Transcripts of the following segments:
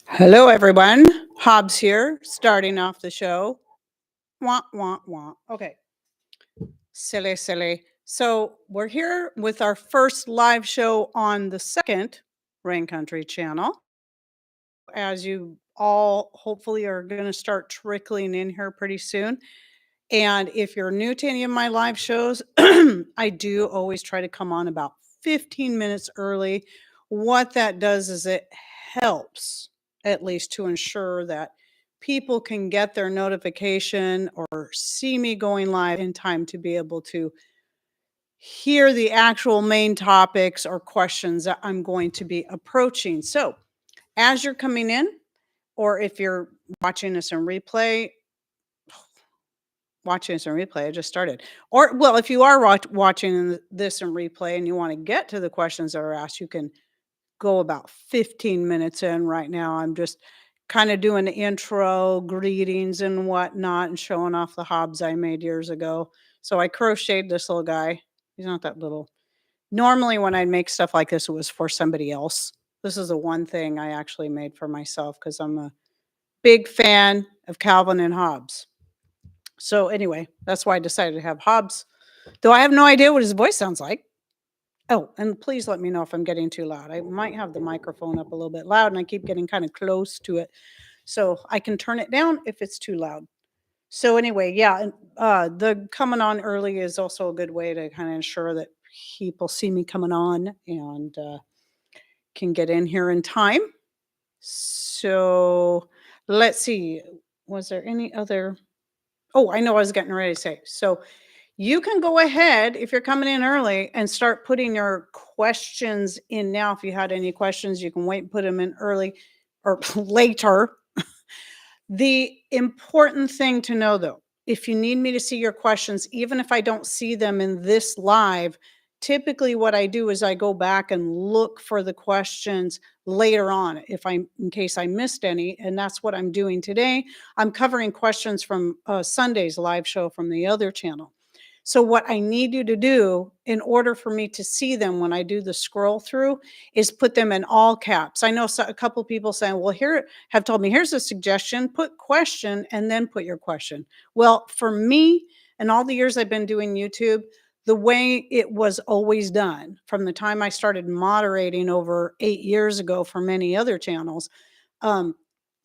Hello, everyone. Hobbs here, starting off the show. Wah, wah, wah. Okay, silly, silly. So, we're here with our first live show on the second Rain Country channel. As you all hopefully are going to start trickling in here pretty soon. And if you're new to any of my live shows, I do always try to come on about 15 minutes early. What that does is it helps, at least, to ensure that people can get their notification or see me going live in time to be able to hear the actual main topics or questions that I'm going to be approaching. So, as you're coming in, or if you're watching this in replay, I just started. Or, well, if you are watching this in replay and you want to get to the questions that are asked, you can go about 15 minutes in right now. I'm just kind of doing the intro, greetings, and whatnot, and showing off the hobs I made years ago. So I crocheted this little guy. He's not that little. Normally, when I make stuff like this, it was for somebody else. This is the one thing I actually made for myself because I'm a big fan of Calvin and Hobbes. So anyway, that's why I decided to have Hobbs, though I have no idea what his voice sounds like. Oh, and please let me know if I'm getting too loud. I might have the microphone up a little bit loud and I keep getting kind of close to it. So I can turn it down if it's too loud. So anyway, yeah, and the coming on early is also a good way to kind of ensure that people see me coming on and can get in here in time. So let's see. Was there any other? Oh, I know I was getting ready to say. So you can go ahead if you're coming in early and start putting your questions in now. If you had any questions, you can wait and put them in early or later. The important thing to know though, if you need me to see your questions, even if I don't see them in this live, typically what I do is I go back and look for the questions later on if I in case I missed any, and that's what I'm doing today. I'm covering questions from Sunday's live show from the other channel. So what I need you to do in order for me to see them when I do the scroll through is put them in all caps. I know a couple people saying, well, here have told me, here's a suggestion, put question and then put your question. Well, for me and all the years I've been doing YouTube, the way it was always done from the time I started moderating over 8 years ago for many other channels, um,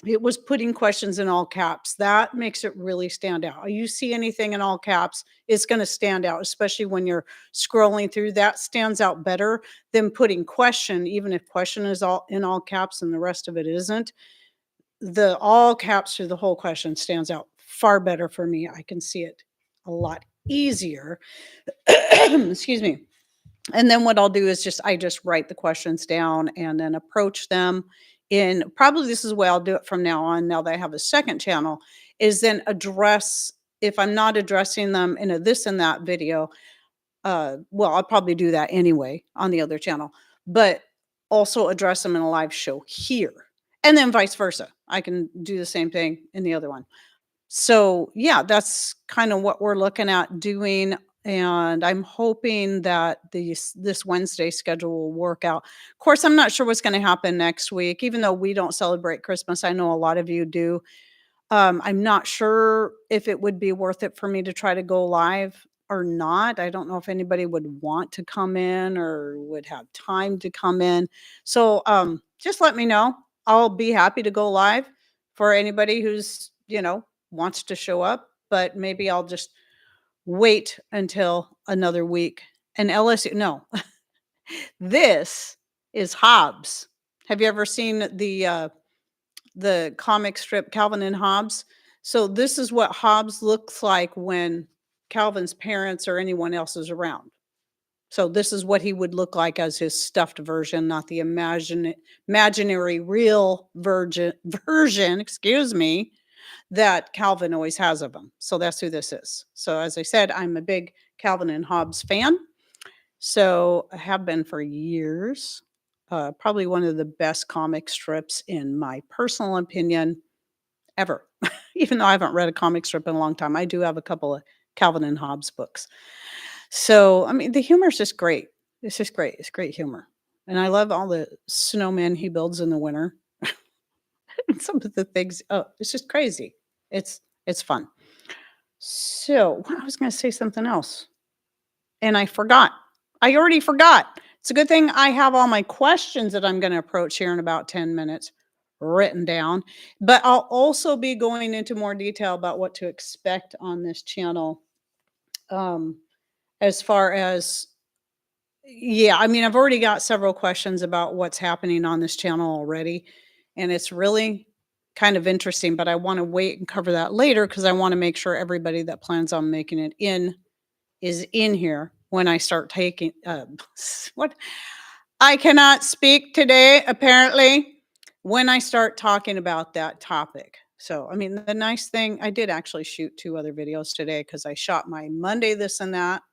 it was putting questions in all caps. That makes it really stand out. You see anything in all caps, it's going to stand out, especially when you're scrolling through. That stands out better than putting question, even if question is all in all caps and the rest of it isn't. The all caps through the whole question stands out far better for me. I can see it a lot easier. Excuse me. And then what I'll do is I just write the questions down and then approach them in probably this is the way I'll do it from now on. Now that I have a second channel, is then address if I'm not addressing them in a this and that video. Well, I'll probably do that anyway on the other channel, but also address them in a live show here, and then vice versa. I can do the same thing in the other one. So, yeah, that's kind of what we're looking at doing, and I'm hoping that this Wednesday schedule will work out. Of course, I'm not sure what's gonna happen next week, even though we don't celebrate Christmas. I know a lot of you do. I'm not sure if it would be worth it for me to try to go live or not. I don't know if anybody would want to come in or would have time to come in. So, just let me know. I'll be happy to go live for anybody who's, wants to show up, but maybe I'll just wait until another week. And LSU, no, this is Hobbes. Have you ever seen the comic strip Calvin and Hobbes? So this is what Hobbes looks like when Calvin's parents or anyone else is around. So this is what he would look like as his stuffed version, not the imaginary real version, excuse me, that Calvin always has of him. So that's who this is. So as I said, I'm a big Calvin and Hobbes fan. So I have been for years. Probably one of the best comic strips in my personal opinion ever. Even though I haven't read a comic strip in a long time, I do have a couple of Calvin and Hobbes books. So, I mean, the humor is just great. It's just great. It's great humor. And I love all the snowmen he builds in the winter. Some of the things, oh, it's just crazy. It's fun. So, I was gonna say something else, and I forgot. I already forgot. It's a good thing I have all my questions that I'm gonna approach here in about 10 minutes written down, but I'll also be going into more detail about what to expect on this channel, um, as far as yeah, I mean, I've already got several questions about what's happening on this channel already, and it's really kind of interesting, but I wanna wait and cover that later because I wanna make sure everybody that plans on making it in is in here when I start taking, what? I cannot speak today, apparently, when I start talking about that topic. So, I mean, the nice thing I did actually shoot 2 other videos today because I shot my Monday this and that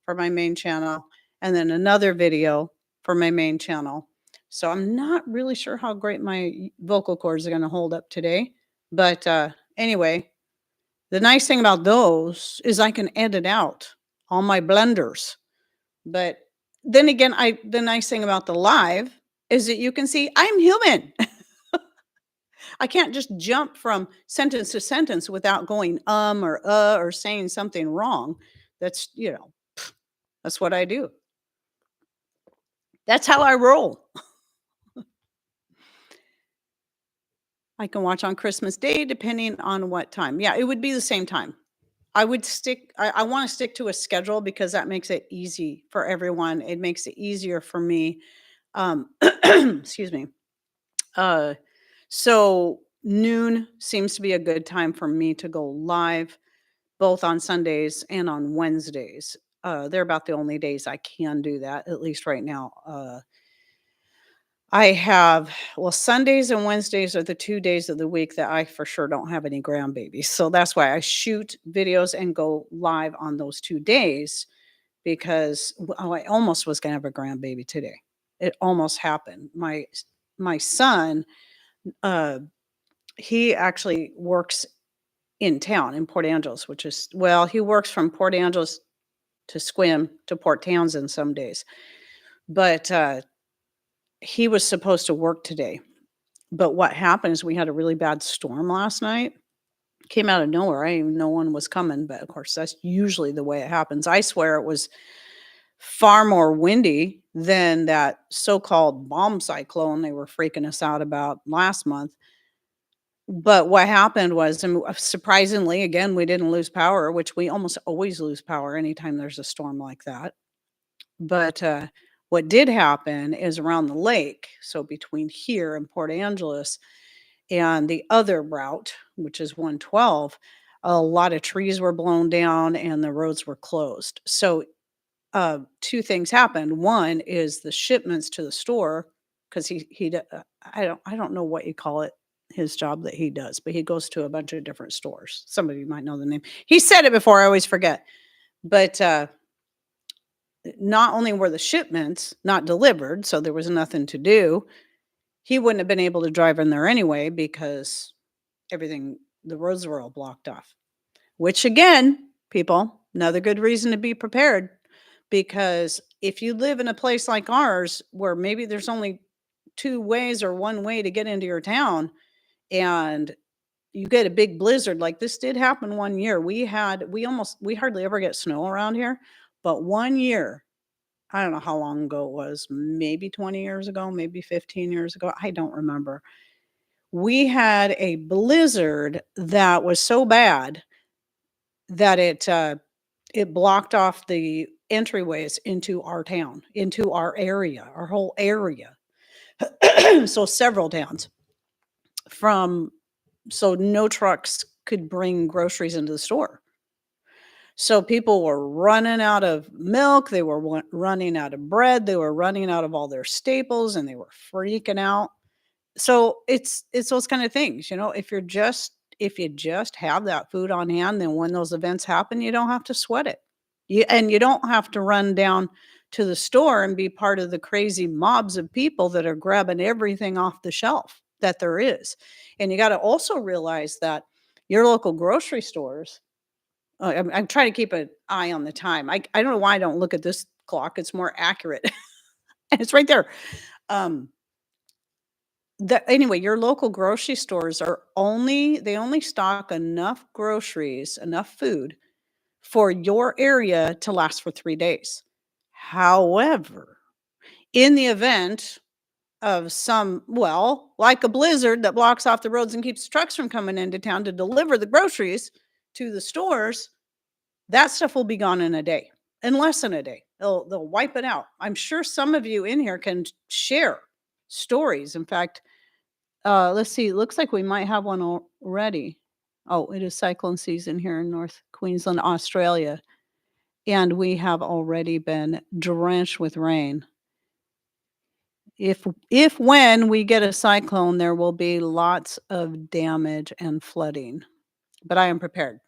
for my main channel, and then another video for my main channel. So I'm not really sure how great my vocal cords are gonna hold up today, but, anyway, the nice thing about those is I can edit out all my blunders, but then again, I the nice thing about the live is that you can see I'm human. I can't just jump from sentence to sentence without going, or saying something wrong. That's, that's what I do. That's how I roll. I can watch on Christmas Day depending on what time. Yeah, it would be the same time. I wanna stick to a schedule because that makes it easy for everyone. It makes it easier for me. Excuse me. Uh, so noon seems to be a good time for me to go live, both on Sundays and on Wednesdays. They're about the only days I can do that, at least right now. I have well, Sundays and Wednesdays are the 2 days of the week that I for sure don't have any grandbabies, so that's why I shoot videos and go live on those 2 days because I almost was gonna have a grandbaby today. It almost happened. My son, uh, he actually works in town in Port Angeles, which is well, he works from Port Angeles to Sequim to Port Townsend some days, but, he was supposed to work today. But what happened is we had a really bad storm last night. Came out of nowhere. I didn't even know one was coming, but of course, that's usually the way it happens. I swear it was far more windy than that so-called bomb cyclone they were freaking us out about last month. But what happened was, and surprisingly, again, we didn't lose power, which we almost always lose power anytime there's a storm like that. But what did happen is around the lake, so between here and Port Angeles, and the other route, which is 112, a lot of trees were blown down and the roads were closed. So, 2 things happened. One is the shipments to the store, because I don't know what you call it, his job that he does, but he goes to a bunch of different stores. Somebody might know the name. He said it before, I always forget. But, not only were the shipments not delivered, so there was nothing to do, he wouldn't have been able to drive in there anyway because everything the roads were all blocked off. Which again, people, another good reason to be prepared because if you live in a place like ours where maybe there's only 2 ways or 1 way to get into your town and you get a big blizzard like this did happen one year. We hardly ever get snow around here, but one year, I don't know how long ago it was, maybe 20 years ago, maybe 15 years ago, I don't remember. We had a blizzard that was so bad that it blocked off the entryways into our town, into our area, our whole area. So several towns from so no trucks could bring groceries into the store. So people were running out of milk, they were running out of bread, they were running out of all their staples and they were freaking out. So it's those kind of things, if you just have that food on hand, then when those events happen, you don't have to sweat it. You don't have to run down to the store and be part of the crazy mobs of people that are grabbing everything off the shelf that there is. And you got to also realize that your local grocery stores, I'm trying to keep an eye on the time. I don't know why I don't look at this clock. It's more accurate. And it's right there. Um, Anyway, your local grocery stores they only stock enough groceries, enough food for your area to last for 3 days. However, in the event of like a blizzard that blocks off the roads and keeps trucks from coming into town to deliver the groceries to the stores, that stuff will be gone in a day, in less than a day. They'll wipe it out. I'm sure some of you in here can share stories. In fact, let's see, it looks like we might have one already. Oh, it is cyclone season here in North Queensland, Australia, and we have already been drenched with rain. If when we get a cyclone, there will be lots of damage and flooding, but I am prepared.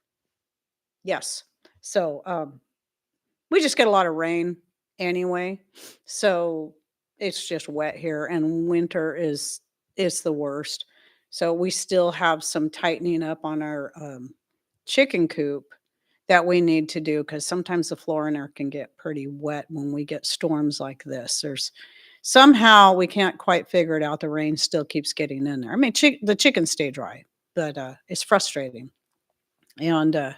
Yes. So, we just get a lot of rain anyway, so it's just wet here, and winter is the worst. So we still have some tightening up on our, chicken coop that we need to do because sometimes the floor in there can get pretty wet when we get storms like this. Somehow we can't quite figure it out. The rain still keeps getting in there. I mean, the chickens stay dry, but, it's frustrating. And,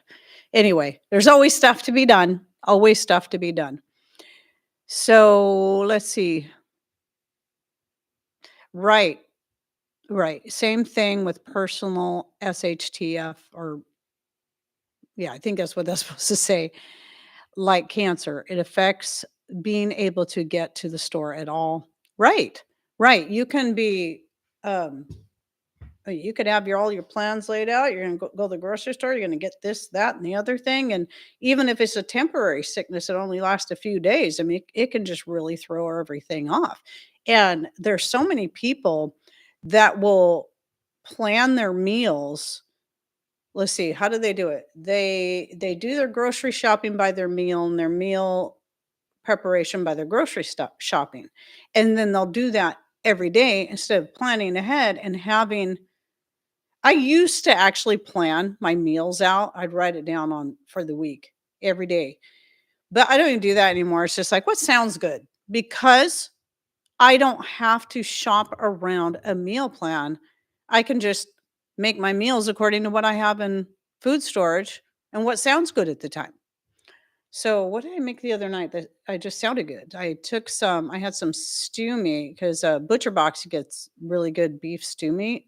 anyway, there's always stuff to be done, always stuff to be done. So, let's see. Right, right. Same thing with personal SHTF or yeah, I think that's what that's supposed to say. Like cancer, it affects being able to get to the store at all. Right, right. You can be, um you could have all your plans laid out. You're gonna go to the grocery store. You're gonna get this, that, and the other thing. And even if it's a temporary sickness that only lasts a few days, I mean, it can just really throw everything off. And there's so many people that will plan their meals. Let's see, how do they do it? They do their grocery shopping by their meal and their meal preparation by their grocery stuff shopping. And then they'll do that every day instead of planning ahead and having I used to actually plan my meals out. I'd write it down on for the week every day. But I don't even do that anymore. It's just like what sounds good because I don't have to shop around a meal plan. I can just make my meals according to what I have in food storage and what sounds good at the time. So what did I make the other night that I just sounded good? I had some stew meat because Butcher Box gets really good beef stew meat.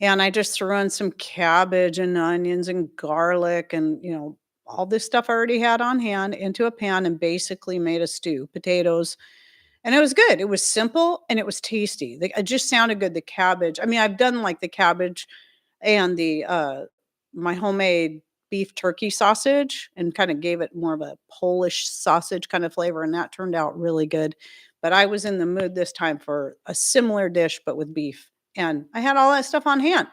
And I just threw in some cabbage and onions and garlic and, all this stuff I already had on hand into a pan and basically made a stew, potatoes. And it was good. It was simple and it was tasty. It just sounded good. The cabbage. I mean, I've done like the cabbage and my homemade beef turkey sausage and kind of gave it more of a Polish sausage kind of flavor. And that turned out really good. But I was in the mood this time for a similar dish, but with beef. And I had all that stuff on hand.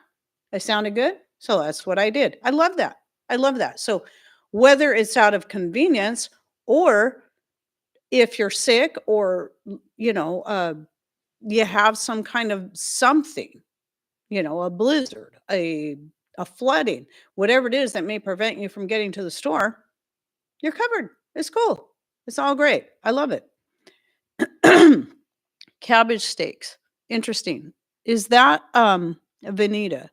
It sounded good. So that's what I did. I love that. I love that. So whether it's out of convenience or if you're sick or, you have some kind of something, a blizzard, a flooding, whatever it is that may prevent you from getting to the store, you're covered. It's cool. It's all great. I love it. Cabbage steaks. Interesting. Is that Veneta?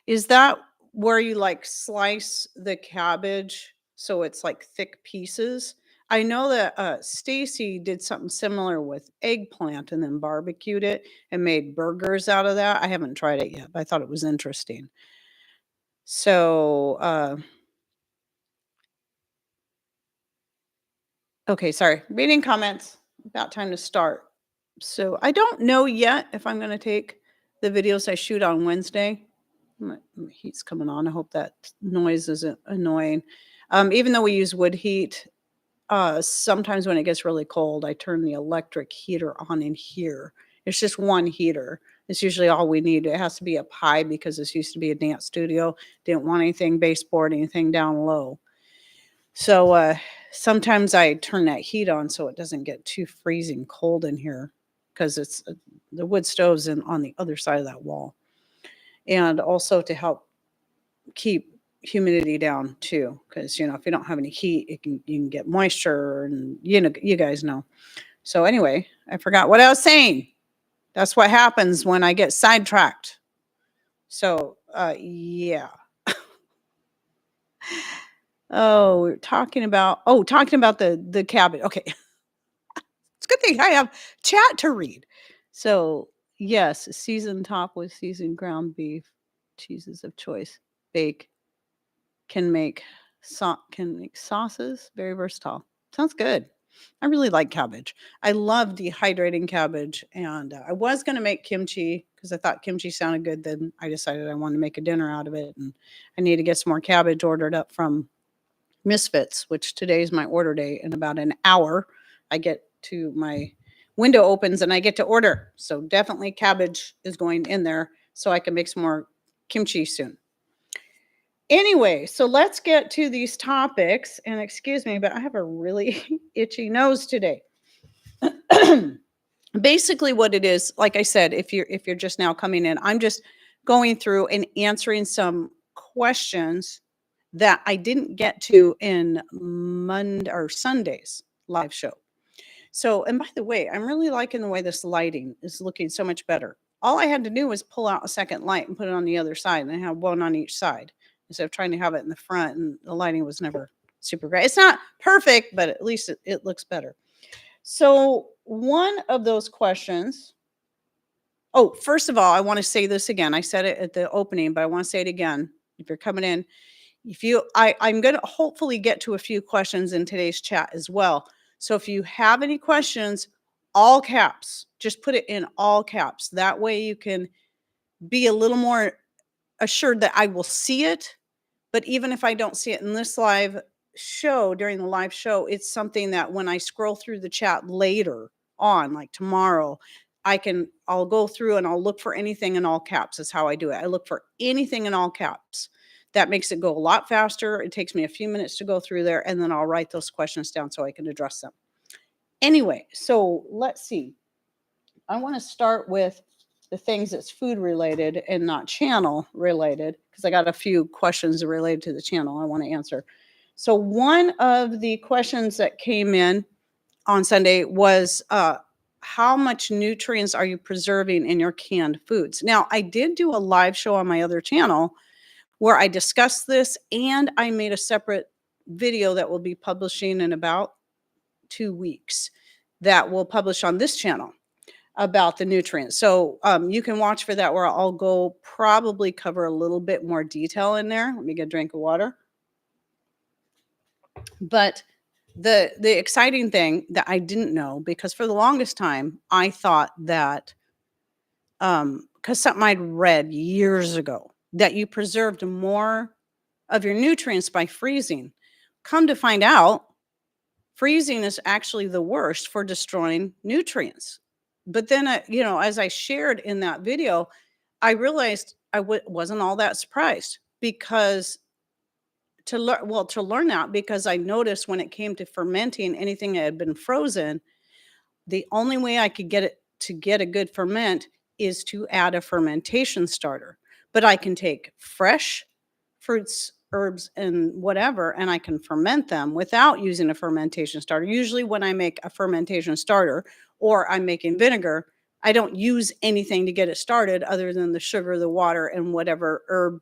Is that where you like slice the cabbage so it's like thick pieces? I know that Stacy did something similar with eggplant and then barbecued it and made burgers out of that. I haven't tried it yet, but I thought it was interesting. So, okay, sorry. Reading comments. About time to start. So I don't know yet if I'm going to take the videos I shoot on Wednesday. My heat's coming on. I hope that noise isn't annoying. Even though we use wood heat, sometimes when it gets really cold, I turn the electric heater on in here. It's just one heater. It's usually all we need. It has to be up high because this used to be a dance studio. Didn't want anything baseboard, anything down low. So sometimes I turn that heat on so it doesn't get too freezing cold in here because it's the wood stove's on the other side of that wall. And also to help keep humidity down too, because if you don't have any heat, you can get moisture, and you guys know. So anyway, I forgot what I was saying. That's what happens when I get sidetracked. So, yeah. Oh, we're talking about the cabbage. Okay. It's a good thing I have chat to read. So, yes, seasoned top with seasoned ground beef, cheeses of choice. Bake can make sauces. Very versatile. Sounds good. I really like cabbage. I love dehydrating cabbage, and I was going to make kimchi because I thought kimchi sounded good. Then I decided I wanted to make a dinner out of it, and I need to get some more cabbage ordered up from Misfits, which today is my order day. In about an hour, I get to my window opens and I get to order. So definitely cabbage is going in there so I can make some more kimchi soon. Anyway, so let's get to these topics. And excuse me, but I have a really itchy nose today. Basically what it is, like I said, if you're just now coming in, I'm just going through and answering some questions that I didn't get to in Monday or Sunday's live show. So, and by the way, I'm really liking the way this lighting is looking so much better. All I had to do was pull out a second light and put it on the other side, and I have one on each side instead of trying to have it in the front, and the lighting was never super great. It's not perfect, but at least it looks better. So, one of those questions. Oh, first of all, I want to say this again. I said it at the opening, but I want to say it again. If you're coming in, I'm going to hopefully get to a few questions in today's chat as well. So if you have any questions, all caps, just put it in all caps. That way you can be a little more assured that I will see it. But even if I don't see it in this live show, during the live show, it's something that when I scroll through the chat later on, like tomorrow, I'll go through and I'll look for anything in all caps. Is how I do it. I look for anything in all caps. That makes it go a lot faster. It takes me a few minutes to go through there, and then I'll write those questions down so I can address them. Anyway, so let's see. I want to start with the things that's food related and not channel related, because I got a few questions related to the channel I want to answer. So one of the questions that came in on Sunday was, how much nutrients are you preserving in your canned foods? Now, I did do a live show on my other channel where I discussed this, and I made a separate video that will be publishing in about 2 weeks that will publish on this channel about the nutrients. So you can watch for that, where I'll go probably cover a little bit more detail in there. Let me get a drink of water. But the exciting thing that I didn't know, because for the longest time I thought that, because something I'd read years ago, that you preserved more of your nutrients by freezing. Come to find out, freezing is actually the worst for destroying nutrients. But then, as I shared in that video, I realized I wasn't all that surprised, because to learn that, because I noticed when it came to fermenting anything that had been frozen, the only way I could get it to get a good ferment is to add a fermentation starter. But I can take fresh fruits, herbs, and whatever, and I can ferment them without using a fermentation starter. Usually when I make a fermentation starter or I'm making vinegar, I don't use anything to get it started other than the sugar, the water, and whatever herb,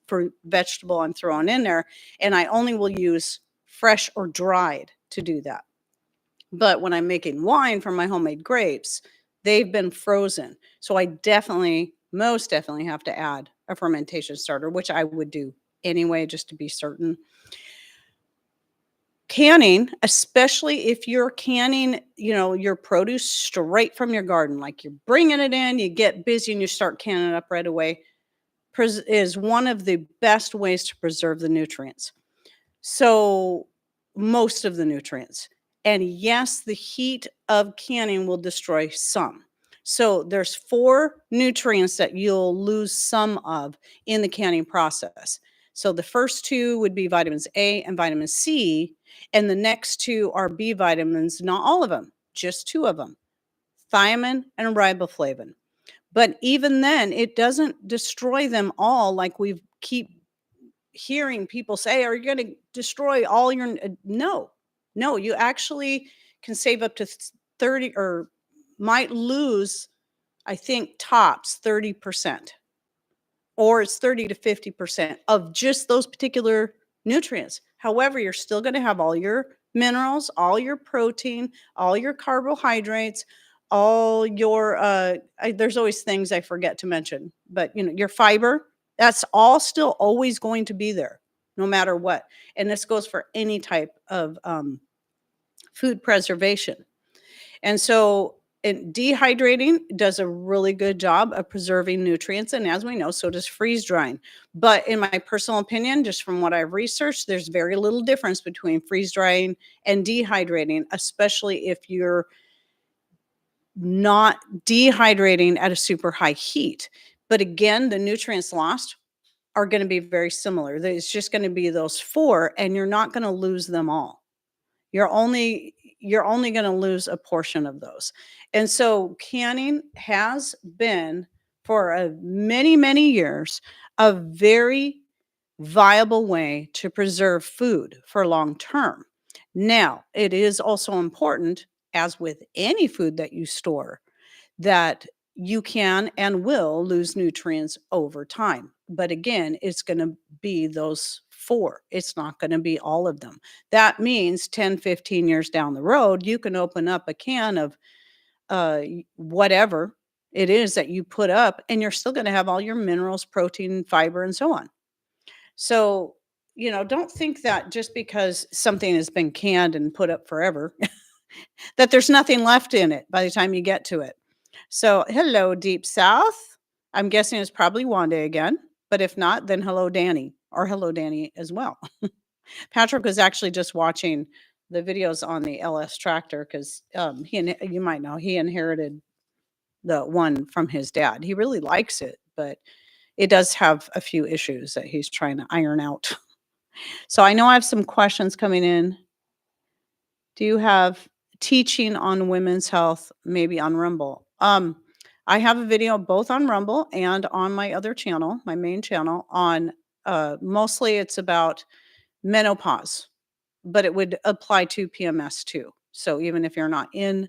fruit, vegetable I'm throwing in there. And I only will use fresh or dried to do that. But when I'm making wine from my homemade grapes, they've been frozen. So I most definitely have to add a fermentation starter, which I would do anyway, just to be certain. Canning, especially if you're canning, your produce straight from your garden, like you're bringing it in, you get busy and you start canning it up right away, is one of the best ways to preserve the nutrients. So most of the nutrients. And yes, the heat of canning will destroy some. So there's 4 nutrients that you'll lose some of in the canning process. So the first 2 would be vitamins A and vitamin C, and the next 2 are B vitamins, not all of them, just 2 of them, thiamine and riboflavin. But even then, it doesn't destroy them all, like we keep hearing people say, are you going to destroy all your, no, you actually can save up to 30, or might lose I think tops 30%, or it's 30 to 50% of just those particular nutrients. However, you're still going to have all your minerals, all your protein, all your carbohydrates, all your there's always things I forget to mention, but your fiber, that's all still always going to be there no matter what. And this goes for any type of food preservation. And so dehydrating does a really good job of preserving nutrients. And as we know, so does freeze drying. But in my personal opinion, just from what I've researched, there's very little difference between freeze drying and dehydrating, especially if you're not dehydrating at a super high heat. But again, the nutrients lost are going to be very similar. It's just going to be those four, and you're not going to lose them all. You're only going to lose a portion of those. And so canning has been for many, many years a very viable way to preserve food for long term. Now, it is also important, as with any food that you store, that you can and will lose nutrients over time. But again, it's going to be those four. It's not going to be all of them. That means 10, 15 years down the road, you can open up a can of whatever it is that you put up, and you're still going to have all your minerals, protein, fiber, and so on. So, don't think that just because something has been canned and put up forever, that there's nothing left in it by the time you get to it. So, hello, Deep South. I'm guessing it's probably Wanda again, but if not, then hello, Danny, or hello, Danny as well. Patrick was actually just watching the videos on the LS tractor because you might know, he inherited the one from his dad. He really likes it, but it does have a few issues that he's trying to iron out. So I know I have some questions coming in. Do you have teaching on women's health, maybe on Rumble? I have a video both on Rumble and on my other channel, my main channel, on mostly it's about menopause, but it would apply to PMS too. So even if you're not in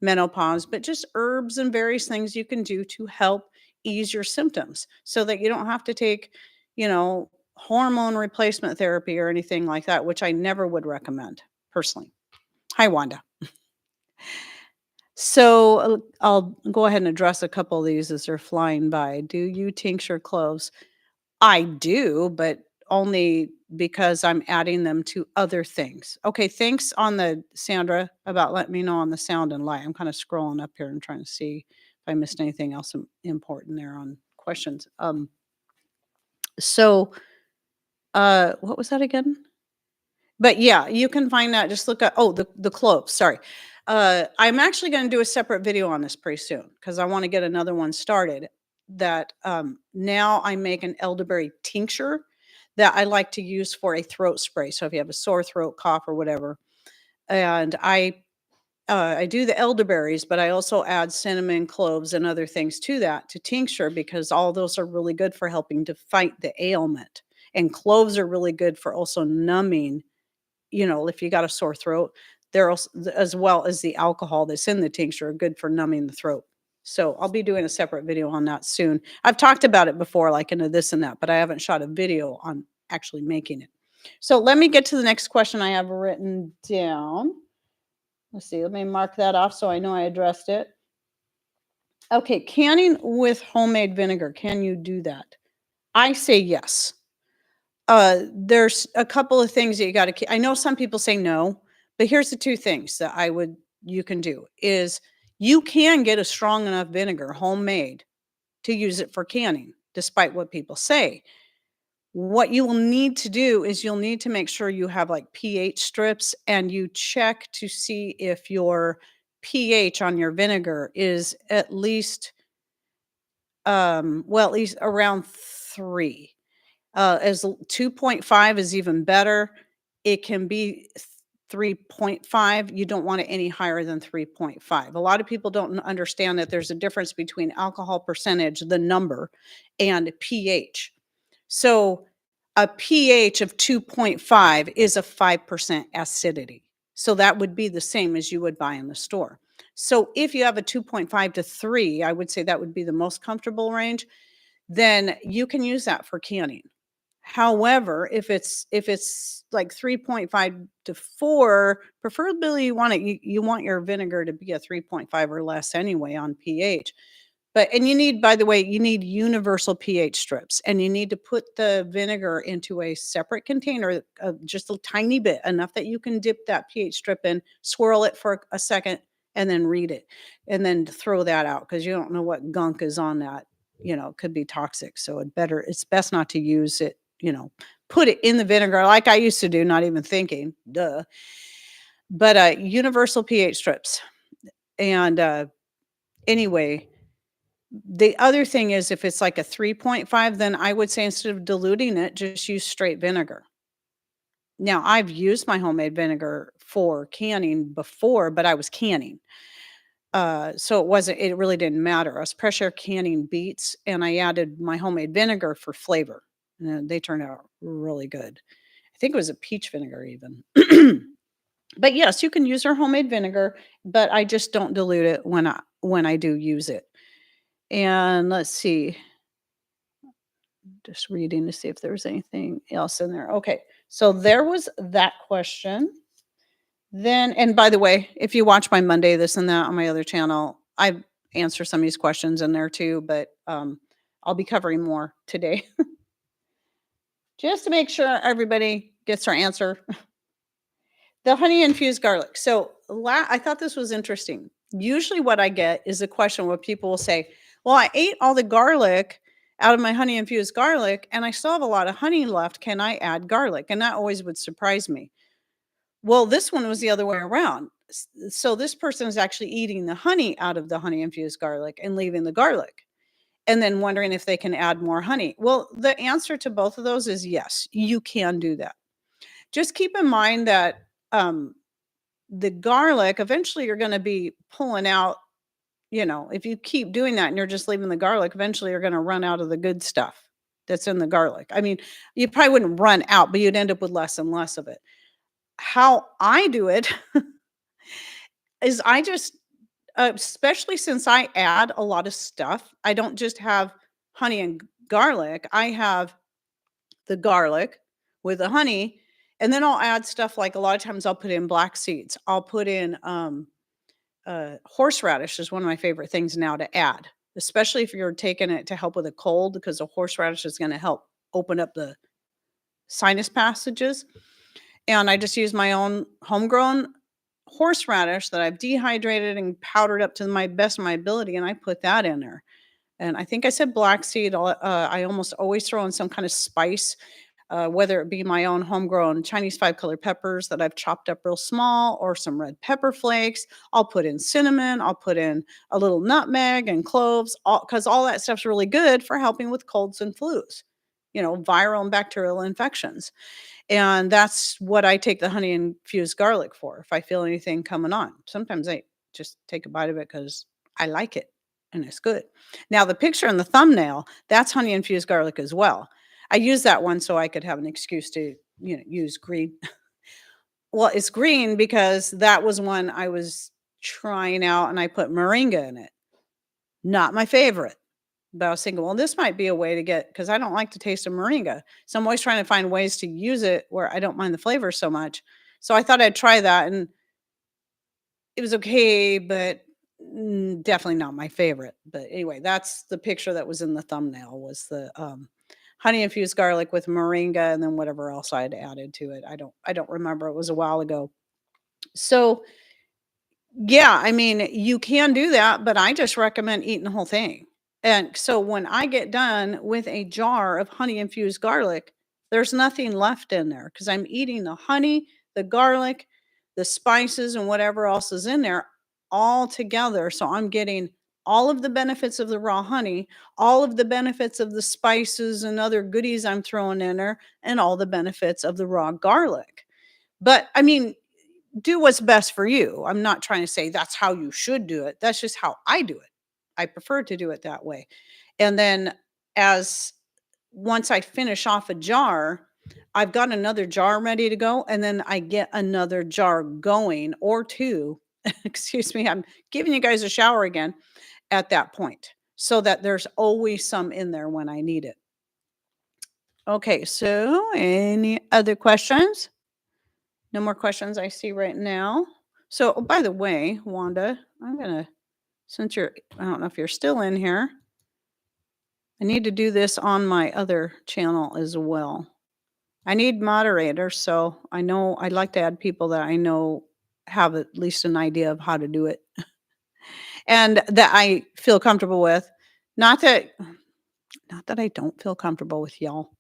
menopause, but just herbs and various things you can do to help ease your symptoms so that you don't have to take, hormone replacement therapy or anything like that, which I never would recommend personally. Hi, Wanda. So I'll go ahead and address a couple of these as they're flying by. Do you tincture cloves? I do, but only because I'm adding them to other things. Okay, thanks on the Sandra about letting me know on the sound and light. I'm kind of scrolling up here and trying to see if I missed anything else important there on questions. So what was that again? But yeah, you can find that. Just look at the cloves. Sorry. I'm actually going to do a separate video on this pretty soon because I want to get another one started. That now I make an elderberry tincture that I like to use for a throat spray. So if you have a sore throat, cough, or whatever, and I do the elderberries, but I also add cinnamon, cloves, and other things to that to tincture because all those are really good for helping to fight the ailment. And cloves are really good for also numbing. If you got a sore throat, they're also, as well as the alcohol that's in the tincture, are good for numbing the throat. So I'll be doing a separate video on that soon. I've talked about it before, like into this and that, but I haven't shot a video on actually making it. So let me get to the next question I have written down. Let's see. Let me mark that off so I know I addressed it. Okay, canning with homemade vinegar. Can you do that? I say yes. There's a couple of things that you got to keep. I know some people say no, but here's the two things that you can do is you can get a strong enough vinegar homemade to use it for canning, despite what people say. What you will need to do is you'll need to make sure you have like pH strips and you check to see if your pH on your vinegar is at least at least around 3. As 2.5 is even better. It can be 3.5. You don't want it any higher than 3.5. A lot of people don't understand that there's a difference between alcohol percentage, the number, and pH. So a pH of 2.5 is a 5% acidity. So that would be the same as you would buy in the store. So if you have a 2.5 to 3, I would say that would be the most comfortable range, then you can use that for canning. However, if it's like 3.5 to 4, preferably you want your vinegar to be a 3.5 or less anyway on pH. But and you need, by the way, you need universal pH strips, and you need to put the vinegar into a separate container, just a tiny bit, enough that you can dip that pH strip in, swirl it for a second, and then read it, and then throw that out because you don't know what gunk is on that. It could be toxic. So it's best not to use it. Put it in the vinegar like I used to do, not even thinking. Duh. But universal pH strips, and anyway. The other thing is if it's like a 3.5, then I would say instead of diluting it, just use straight vinegar. Now, I've used my homemade vinegar for canning before, but I was canning. So it really didn't matter. I was pressure canning beets and I added my homemade vinegar for flavor. And they turned out really good. I think it was a peach vinegar even. But yes, you can use your homemade vinegar, but I just don't dilute it when I do use it. And let's see. Just reading to see if there was anything else in there. Okay. So there was that question. Then, and by the way, if you watch my Monday this and that on my other channel, I answer some of these questions in there too, but I'll be covering more today just to make sure everybody gets their answer. The honey infused garlic. So I thought this was interesting. Usually, what I get is a question where people will say, well, I ate all the garlic out of my honey infused garlic and I still have a lot of honey left. Can I add garlic? And that always would surprise me. Well, this one was the other way around. So this person is actually eating the honey out of the honey infused garlic and leaving the garlic and then wondering if they can add more honey. Well, the answer to both of those is yes, you can do that. Just keep in mind that the garlic, eventually you're going to be pulling out, if you keep doing that and you're just leaving the garlic, eventually you're going to run out of the good stuff that's in the garlic. I mean, you probably wouldn't run out, but you'd end up with less and less of it. How I do it is I just, especially since I add a lot of stuff, I don't just have honey and garlic. I have the garlic with the honey, and then I'll add stuff like a lot of times I'll put in black seeds. I'll put in horseradish is one of my favorite things now to add, especially if you're taking it to help with a cold, because the horseradish is going to help open up the sinus passages. And I just use my own homegrown horseradish that I've dehydrated and powdered up to my best of my ability, and I put that in there. And I think I said black seed. I almost always throw in some kind of spice, whether it be my own homegrown Chinese 5-color peppers that I've chopped up real small, or some red pepper flakes. I'll put in cinnamon. I'll put in a little nutmeg and cloves, because all that stuff's really good for helping with colds and flus, viral and bacterial infections. And that's what I take the honey infused garlic for. If I feel anything coming on, sometimes I just take a bite of it because I like it and it's good. Now, the picture in the thumbnail, that's honey infused garlic as well. I use that one so I could have an excuse to, use green. Well, it's green because that was one I was trying out and I put moringa in it. Not my favorite. But I was thinking, well, this might be a way to because I don't like the taste of moringa. So I'm always trying to find ways to use it where I don't mind the flavor so much. So I thought I'd try that, and it was okay, but definitely not my favorite. But anyway, that's the picture that was in the thumbnail, was the honey infused garlic with moringa and then whatever else I had added to it. I don't remember. It was a while ago. So yeah, I mean, you can do that, but I just recommend eating the whole thing. And so when I get done with a jar of honey infused garlic, there's nothing left in there because I'm eating the honey, the garlic, the spices, and whatever else is in there all together. So I'm getting all of the benefits of the raw honey, all of the benefits of the spices and other goodies I'm throwing in there, and all the benefits of the raw garlic. But I mean, do what's best for you. I'm not trying to say that's how you should do it. That's just how I do it. I prefer to do it that way. And then as once I finish off a jar, I've got another jar ready to go, and then I get another jar going or two excuse me, I'm giving you guys a shower again at that point so that there's always some in there when I need it. Okay, so any other questions? No more questions I see right now. So, oh, by the way, Wanda, I'm gonna, since you're, I don't know if you're still in here, I need to do this on my other channel as well. I need moderators, so I know I'd like to add people that I know have at least an idea of how to do it and that I feel comfortable with. Not that not that I don't feel comfortable with y'all.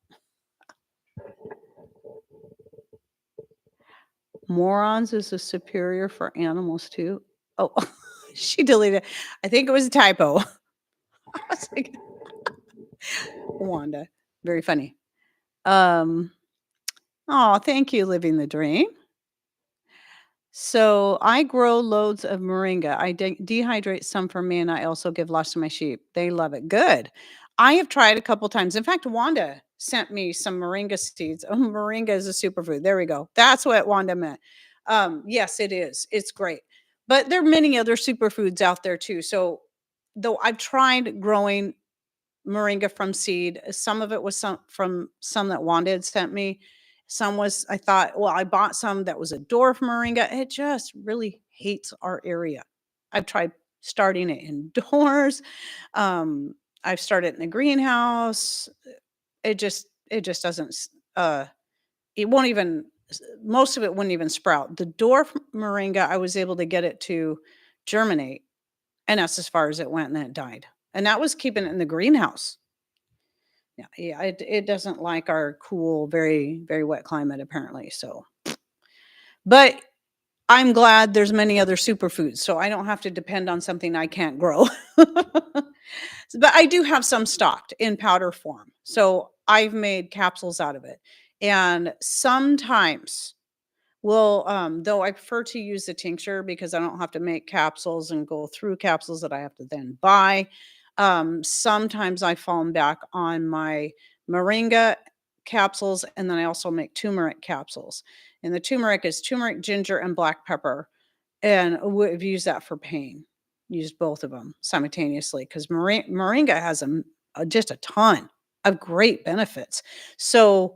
Morons is a superior for animals too. Oh, she deleted. I think it was a typo. I was like, Wanda, very funny. Oh, thank you, living the dream. So I grow loads of moringa. I dehydrate some for me, and I also give lots to my sheep. They love it. Good. I have tried a couple times. In fact, Wanda sent me some moringa seeds. Oh, moringa is a superfood. There we go. That's what Wanda meant. Yes, it is. It's great. But there are many other superfoods out there too. So though I've tried growing moringa from seed. Some of it was from some that Wanda had sent me. Some was I thought, well, I bought some that was a dwarf moringa. It just really hates our area. I've tried starting it indoors. Um, I've started in the greenhouse. It just doesn't it won't even most of it wouldn't even sprout. The dwarf moringa, I was able to get it to germinate, and that's as far as it went, and then it died. And that was keeping it in the greenhouse. Yeah, it doesn't like our cool, very, very wet climate apparently, so but I'm glad there's many other superfoods, so I don't have to depend on something I can't grow. But I do have some stocked in powder form, so I've made capsules out of it, and sometimes well, though I prefer to use the tincture because I don't have to make capsules and go through capsules that I have to then buy. Sometimes I've fallen back on my moringa capsules, and then I also make turmeric capsules. And the turmeric is turmeric, ginger, and black pepper. And we've used that for pain. Used both of them simultaneously because moringa has just a ton of great benefits. So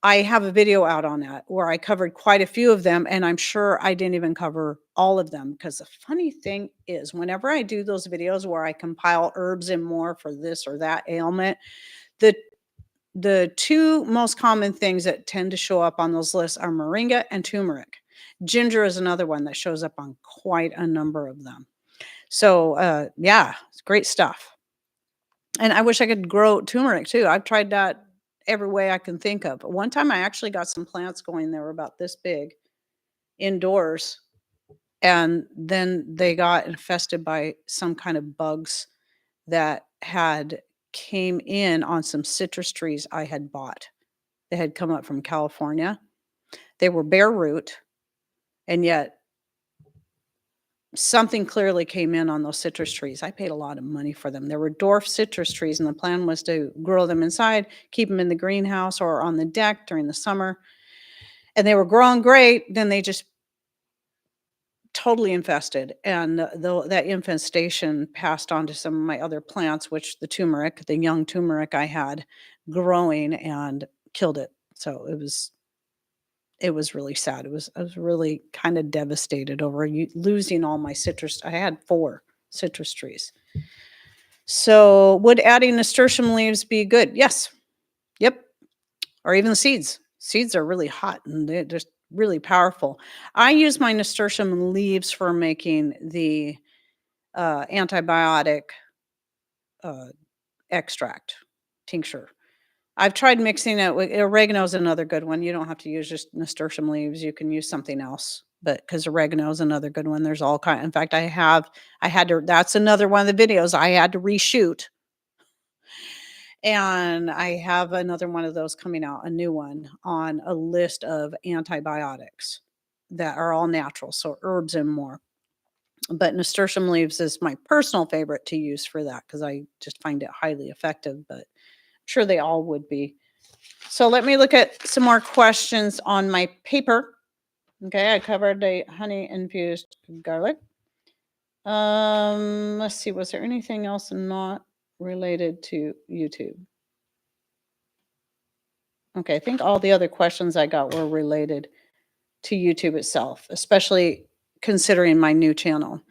I have a video out on that where I covered quite a few of them, and I'm sure I didn't even cover all of them because the funny thing is whenever I do those videos where I compile herbs and more for this or that ailment, the the two most common things that tend to show up on those lists are moringa and turmeric. Ginger is another one that shows up on quite a number of them. So, yeah, it's great stuff. And I wish I could grow turmeric too. I've tried that every way I can think of. One time I actually got some plants going that were about this big indoors, and then they got infested by some kind of bugs that had came in on some citrus trees I had bought. They had come up from California. They were bare root, and yet something clearly came in on those citrus trees. I paid a lot of money for them. There were dwarf citrus trees, and the plan was to grow them inside, keep them in the greenhouse or on the deck during the summer. And they were growing great. Then they just totally infested. And that infestation passed on to some of my other plants, which the turmeric, the young turmeric I had growing, and killed it. So it was really sad. I was really kind of devastated over losing all my citrus. I had 4 citrus trees. So, would adding nasturtium leaves be good? Yes. Yep. Or even the seeds. Seeds are really hot and they're just really powerful. I use my nasturtium leaves for making the antibiotic uh, extract tincture. I've tried mixing it with oregano is another good one. You don't have to use just nasturtium leaves. You can use something else, but because oregano is another good one. There's all kind. In fact, I had to. That's another one of the videos I had to reshoot, and I have another one of those coming out, a new one on a list of antibiotics that are all natural, so herbs and more. But nasturtium leaves is my personal favorite to use for that because I just find it highly effective. But I'm sure they all would be. So let me look at some more questions on my paper. Okay, I covered the honey infused garlic. Let's see, was there anything else not related to YouTube? Okay, I think all the other questions I got were related to YouTube itself, especially considering my new channel.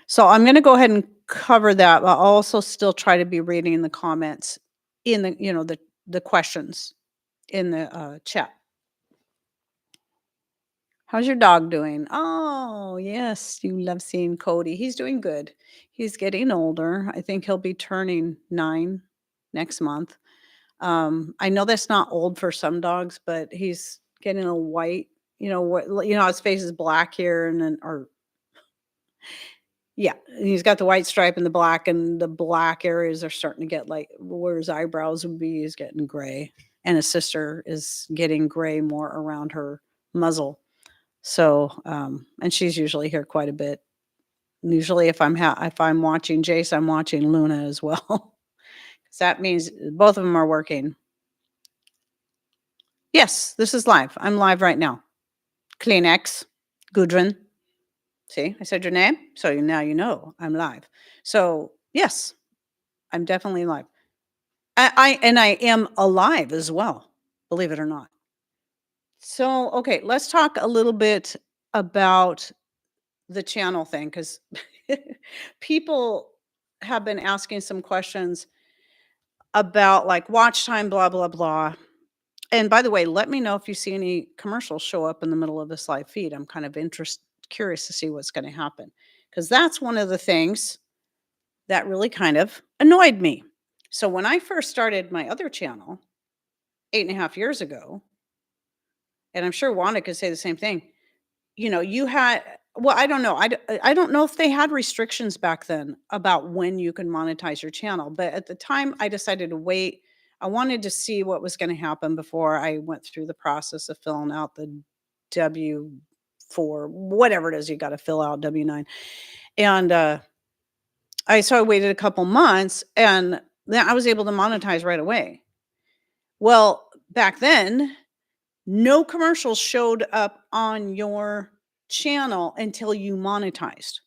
So I'm going to go ahead and cover that, but I'll also still try to be reading the comments in the, the questions in the chat. How's your dog doing? Oh, yes, you love seeing Cody. He's doing good. He's getting older. I think he'll be turning 9 next month. I know that's not old for some dogs, but he's getting a white, his face is black here and then, or yeah, he's got the white stripe and the black areas are starting to get like where his eyebrows would be is getting gray. And his sister is getting gray more around her muzzle. So, and she's usually here quite a bit. Usually if I'm watching Jace, I'm watching Luna as well. 'Cause that means both of them are working. Yes, this is live. I'm live right now. Kleenex, Gudrun. See, I said your name. So now you know I'm live. So yes, I'm definitely live. I am alive as well, believe it or not. So, okay, let's talk a little bit about the channel thing because people have been asking some questions about like watch time, blah, blah, blah. And by the way, let me know if you see any commercials show up in the middle of this live feed. I'm kind of curious to see what's going to happen because that's one of the things that really kind of annoyed me. So when I first started my other channel 8.5 years ago, and I'm sure Wanda could say the same thing, you had, well, I don't know. I don't know if they had restrictions back then about when you can monetize your channel. But at the time, I decided to wait. I wanted to see what was going to happen before I went through the process of filling out the W-4, whatever it is you got to fill out, W-9. And so I waited a couple months and then I was able to monetize right away. Well, back then, no commercials showed up on your channel until you monetized.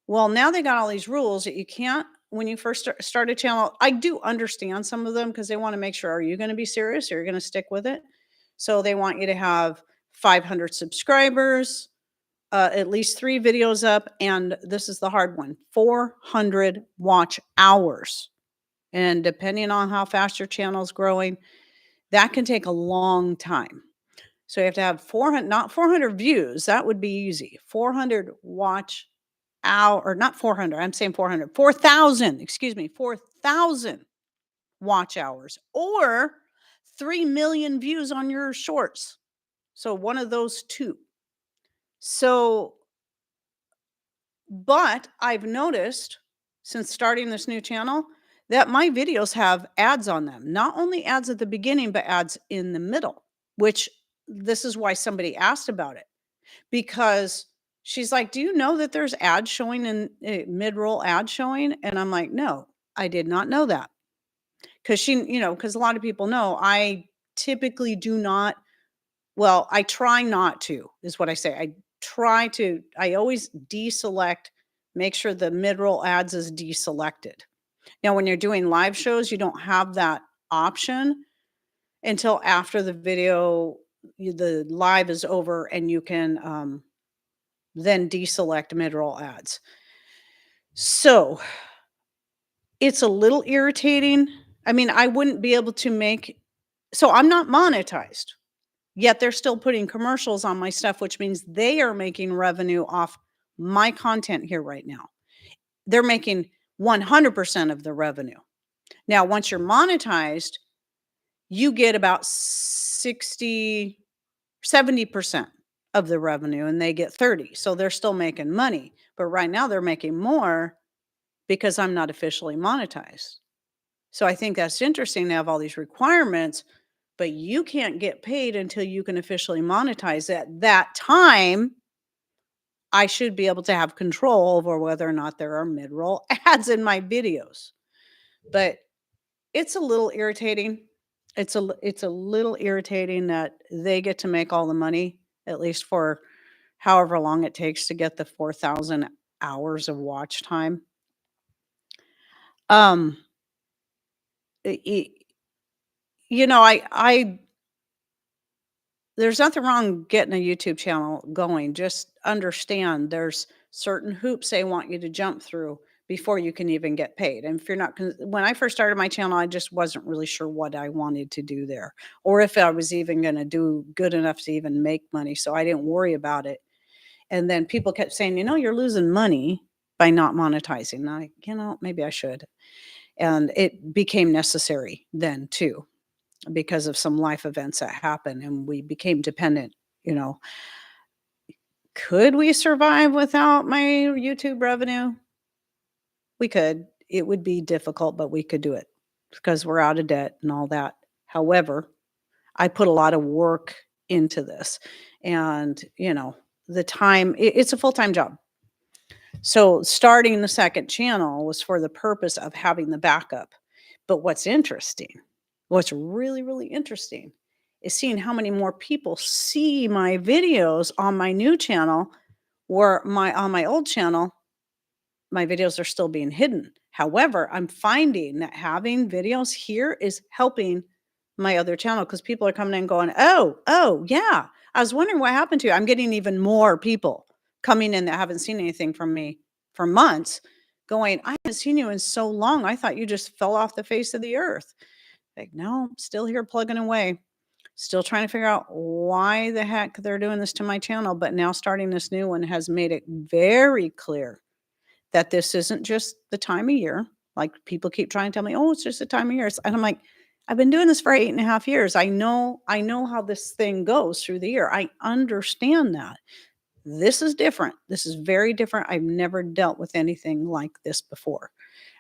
Well, now they got all these rules that you can't, when you first start a channel. I do understand some of them because they want to make sure, are you going to be serious? Or you're going to stick with it? So they want you to have 500 subscribers, at least 3 videos up. And this is the hard one, 400 watch hours. And depending on how fast your channel is growing, that can take a long time. So you have to have 400, not 400 views. That would be easy. 400 watch hour, or not 400. I'm saying 400, 4,000, excuse me, 4,000 watch hours or 3 million views on your shorts. So one of those two. So, but I've noticed since starting this new channel that my videos have ads on them. Not only ads at the beginning, but ads in the middle, which this is why somebody asked about it. Because she's like, "Do you know that there's ads showing in mid-roll ad showing?" And I'm like, "No, I did not know that." Because because a lot of people know I typically do not. Well, I try not to, is what I say. I always deselect, make sure the mid-roll ads is deselected. Now, when you're doing live shows, you don't have that option until after the video, the live is over, and you can then deselect mid-roll ads. So it's a little irritating. I mean, I wouldn't be able to so I'm not monetized, yet they're still putting commercials on my stuff, which means they are making revenue off my content here right now. They're making 100% of the revenue. Now, once you're monetized, you get about 60, 70% of the revenue and they get 30. So they're still making money. But right now they're making more because I'm not officially monetized. So I think that's interesting. They have all these requirements, but you can't get paid until you can officially monetize. At that time, I should be able to have control over whether or not there are mid-roll ads in my videos. But it's a little irritating. It's a little irritating that they get to make all the money at least for however long it takes to get the 4,000 hours of watch time. Um, y y you know, I there's nothing wrong getting a YouTube channel going, just understand there's certain hoops they want you to jump through before you can even get paid, and if you're not 'cause when I first started my channel, I just wasn't really sure what I wanted to do there, or if I was even gonna do good enough to even make money, so I didn't worry about it, and then people kept saying, "You know, you're losing money by not monetizing," and maybe I should, and it became necessary then too because of some life events that happened and we became dependent, you know. Could we survive without my YouTube revenue? We could. It would be difficult, but we could do it because we're out of debt and all that. However, I put a lot of work into this and, the time it's a full-time job. So starting the second channel was for the purpose of having the backup. But what's really, really interesting is seeing how many more people see my videos on my new channel or on my old channel, my videos are still being hidden. However, I'm finding that having videos here is helping my other channel because people are coming in going, oh, yeah. I was wondering what happened to you. I'm getting even more people coming in that haven't seen anything from me for months going, I haven't seen you in so long. I thought you just fell off the face of the earth. Like, no, I'm still here plugging away. Still trying to figure out why the heck they're doing this to my channel. But now starting this new one has made it very clear that this isn't just the time of year. Like people keep trying to tell me, oh, it's just the time of year. And I'm like, I've been doing this for 8.5 years. I know how this thing goes through the year. I understand that. This is different. This is very different. I've never dealt with anything like this before,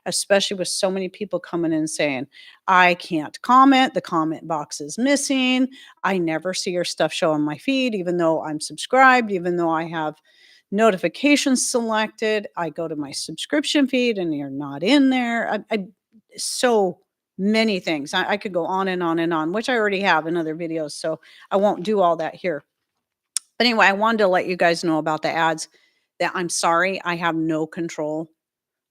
especially with so many people coming in saying, I can't comment. The comment box is missing. I never see your stuff show on my feed, even though I'm subscribed, even though I have notifications selected. I go to my subscription feed and you're not in there. So many things. I could go on and on and on, which I already have in other videos. So I won't do all that here. But anyway, I wanted to let you guys know about the ads that I'm sorry, I have no control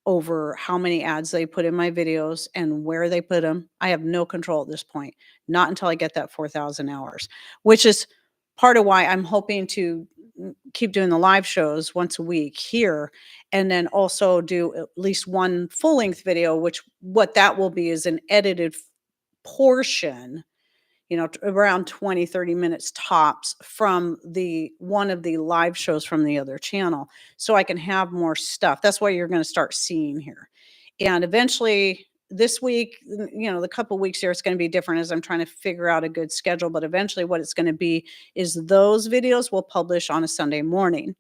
over how many ads they put in my videos and where they put them. I have no control at this point, not until I get that 4,000 hours, which is part of why I'm hoping to keep doing the live shows once a week here and then also do at least one full-length video, which what that will be is an edited portion, around 20, 30 minutes tops from the one of the live shows from the other channel. So I can have more stuff. That's what you're going to start seeing here. And eventually this week, the couple weeks here, it's going to be different as I'm trying to figure out a good schedule. But eventually what it's going to be is those videos will publish on a Sunday morning.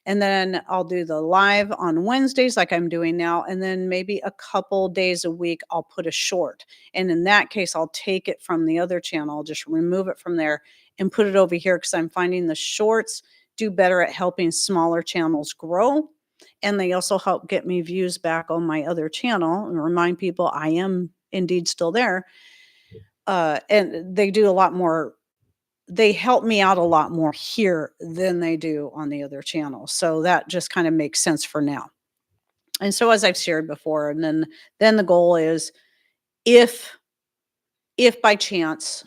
And then I'll do the live on Wednesdays like I'm doing now. And then maybe a couple days a week, I'll put a short. And in that case, I'll take it from the other channel, I'll just remove it from there and put it over here because I'm finding the shorts do better at helping smaller channels grow. And they also help get me views back on my other channel and remind people I am indeed still there. And they do a lot more they help me out a lot more here than they do on the other channel. So that just kind of makes sense for now. And so as I've shared before, and then the goal is if by chance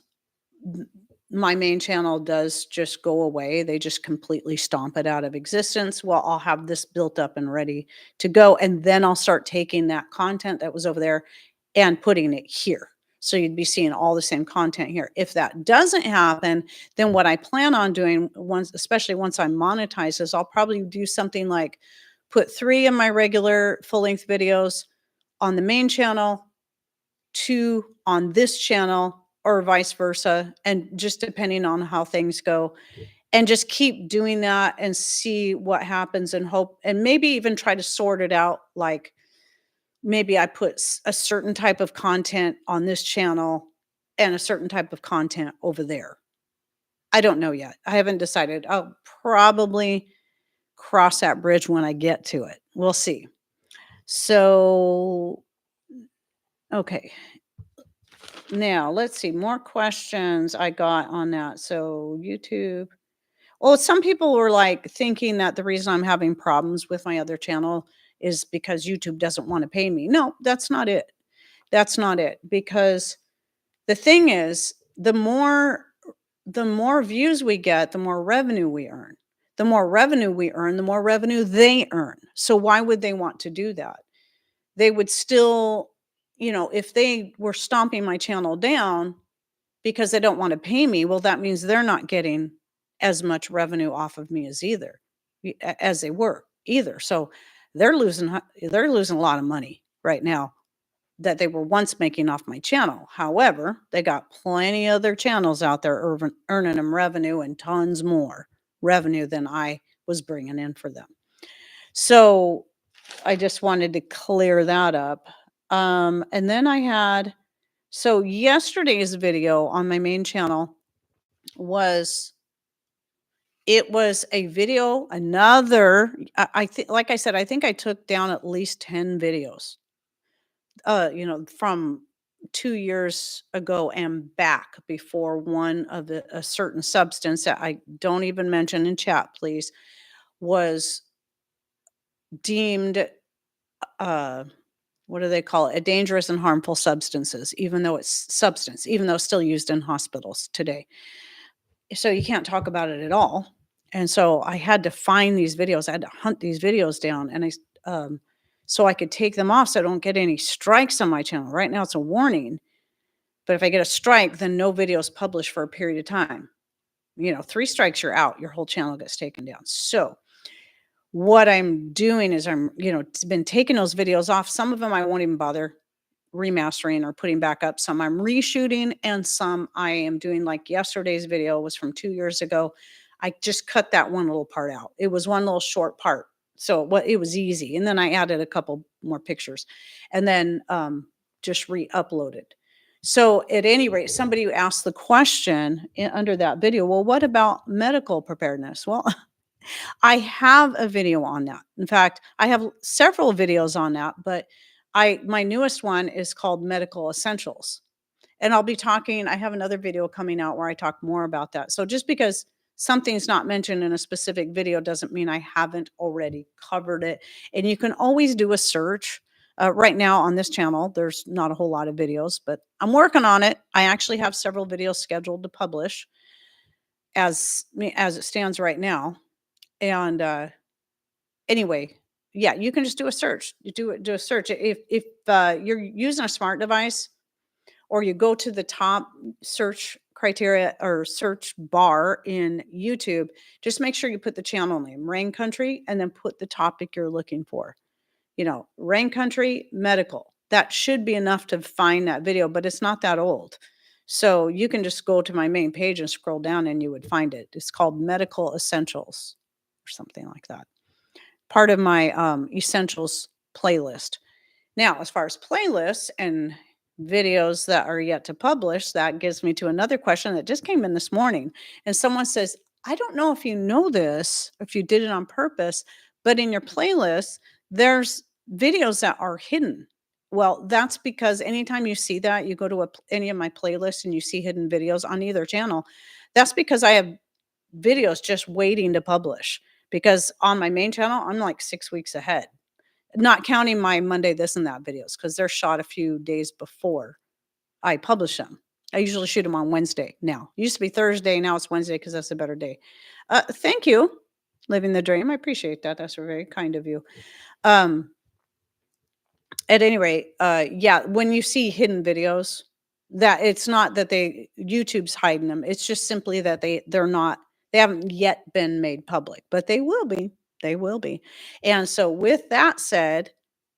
my main channel does just go away, they just completely stomp it out of existence, well, I'll have this built up and ready to go. And then I'll start taking that content that was over there and putting it here. So you'd be seeing all the same content here. If that doesn't happen, then what I plan on doing especially once I'm monetized, is I'll probably do something like put 3 of my regular full-length videos on the main channel, 2 on this channel, or vice versa, and just depending on how things go, and just keep doing that and see what happens and hope and maybe even try to sort it out, like, maybe I put a certain type of content on this channel and a certain type of content over there. I don't know yet. I haven't decided. I'll probably cross that bridge when I get to it. We'll see. So, okay. Now, let's see more questions I got on that. So, YouTube. Well, some people were like thinking that the reason I'm having problems with my other channel is because YouTube doesn't want to pay me. No, that's not it. That's not it. Because the thing is, the more views we get, the more revenue we earn. The more revenue we earn, the more revenue they earn. So why would they want to do that? They would still, if they were stomping my channel down because they don't want to pay me, well, that means they're not getting as much revenue off of me as they were either. So they're losing a lot of money right now that they were once making off my channel. However, they got plenty of other channels out there earning them revenue and tons more revenue than I was bringing in for them. So I just wanted to clear that up. And then so yesterday's video on my main channel was it was a video, I think, like I said, I think I took down at least 10 videos, from 2 years ago and back before one of a certain substance that I don't even mention in chat, please, was deemed, uh, what do they call it? A dangerous and harmful substance, even though it's still used in hospitals today. So you can't talk about it at all. And so I had to find these videos. I had to hunt these videos down, and so I could take them off so I don't get any strikes on my channel. Right now it's a warning, but if I get a strike, then no videos published for a period of time. 3 strikes, you're out. Your whole channel gets taken down. So what I'm doing is been taking those videos off. Some of them I won't even bother remastering or putting back up. Some I'm reshooting, and some I am doing, like yesterday's video was from 2 years ago. I just cut that one little part out. It was one little short part. So it was easy. And then I added a couple more pictures and then just re-uploaded. So at any rate, somebody who asked the question under that video, well, what about medical preparedness? Well, I have a video on that. In fact, I have several videos on that, but my newest one is called Medical Essentials. And I have another video coming out where I talk more about that. So just because something's not mentioned in a specific video doesn't mean I haven't already covered it. And you can always do a search. Right now on this channel, there's not a whole lot of videos, but I'm working on it. I actually have several videos scheduled to publish as it stands right now. And anyway, yeah, you can just do a search. You do a search. If you're using a smart device, or you go to the top search criteria or search bar in YouTube, just make sure you put the channel name, Rain Country, and then put the topic you're looking for. Rain Country Medical. That should be enough to find that video, but it's not that old. So you can just go to my main page and scroll down and you would find it. It's called Medical Essentials or something like that. Part of my essentials playlist. Now, as far as playlists and videos that are yet to publish, that gives me to another question that just came in this morning. And someone says, I don't know if you know this, if you did it on purpose, but in your playlist, there's videos that are hidden. Well, that's because anytime you see that, you go to any of my playlists and you see hidden videos on either channel, that's because I have videos just waiting to publish. Because on my main channel, I'm like 6 weeks ahead, not counting my Monday this and that videos, because they're shot a few days before I publish them. I usually shoot them on Wednesday now. It used to be Thursday, now it's Wednesday because that's a better day. Thank you, living the dream. I appreciate that. That's very kind of you. At any rate, yeah, when you see hidden videos, that it's not that YouTube's hiding them. It's just simply that they haven't yet been made public, but they will be. They will be. And so with that said,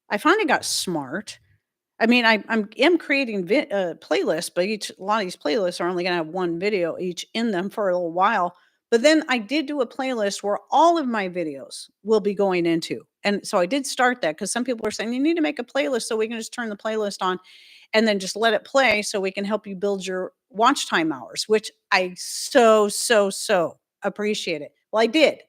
I finally got smart. I mean, I am creating playlists, but a lot of these playlists are only going to have one video each in them for a little while. But then I did do a playlist where all of my videos will be going into. And so I did start that because some people are saying you need to make a playlist so we can just turn the playlist on and then just let it play so we can help you build your watch time hours, which I so appreciate it. Well, I did.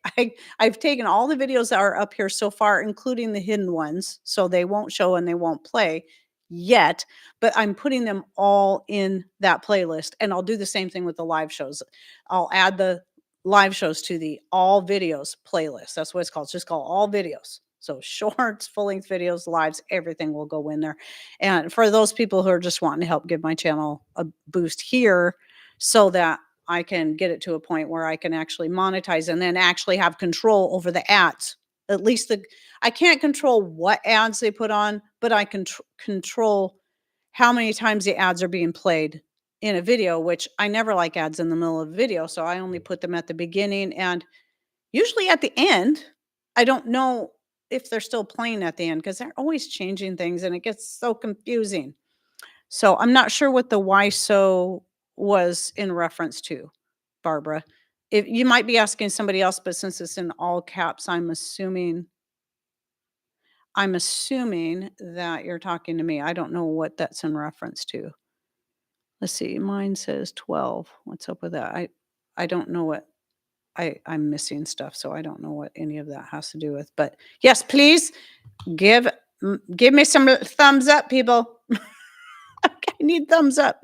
I've taken all the videos that are up here so far, including the hidden ones, so they won't show and they won't play yet, but I'm putting them all in that playlist, and I'll do the same thing with the live shows. I'll add the live shows to the all videos playlist. That's what it's called. It's just called all videos. So shorts, full length videos, lives, everything will go in there. And for those people who are just wanting to help give my channel a boost here so that I can get it to a point where I can actually monetize and then actually have control over the ads. At least I can't control what ads they put on, but I can control how many times the ads are being played in a video, which I never like ads in the middle of a video. So I only put them at the beginning and usually at the end. I don't know if they're still playing at the end because they're always changing things and it gets so confusing. So I'm not sure what the why so was in reference to, Barbara. If you might be asking somebody else, but since it's in all caps, I'm assuming that you're talking to me. I don't know what that's in reference to. Let's see. Mine says 12. What's up with that? I don't know what I'm missing stuff, so I don't know what any of that has to do with. But yes, please give give me some thumbs up, people. I need thumbs up.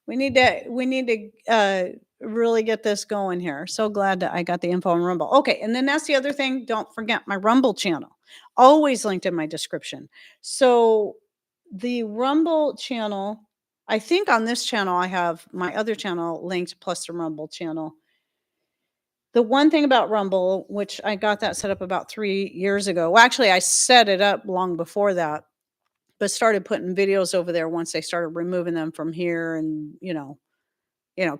We need to really get this going here. So glad that I got the info on Rumble. Okay, and then that's the other thing. Don't forget my Rumble channel. Always linked in my description. So the Rumble channel, I think on this channel I have my other channel linked plus the Rumble channel. The one thing about Rumble, which I got that set up about 3 years ago. Well, actually, I set it up long before that, but started putting videos over there once they started removing them from here and,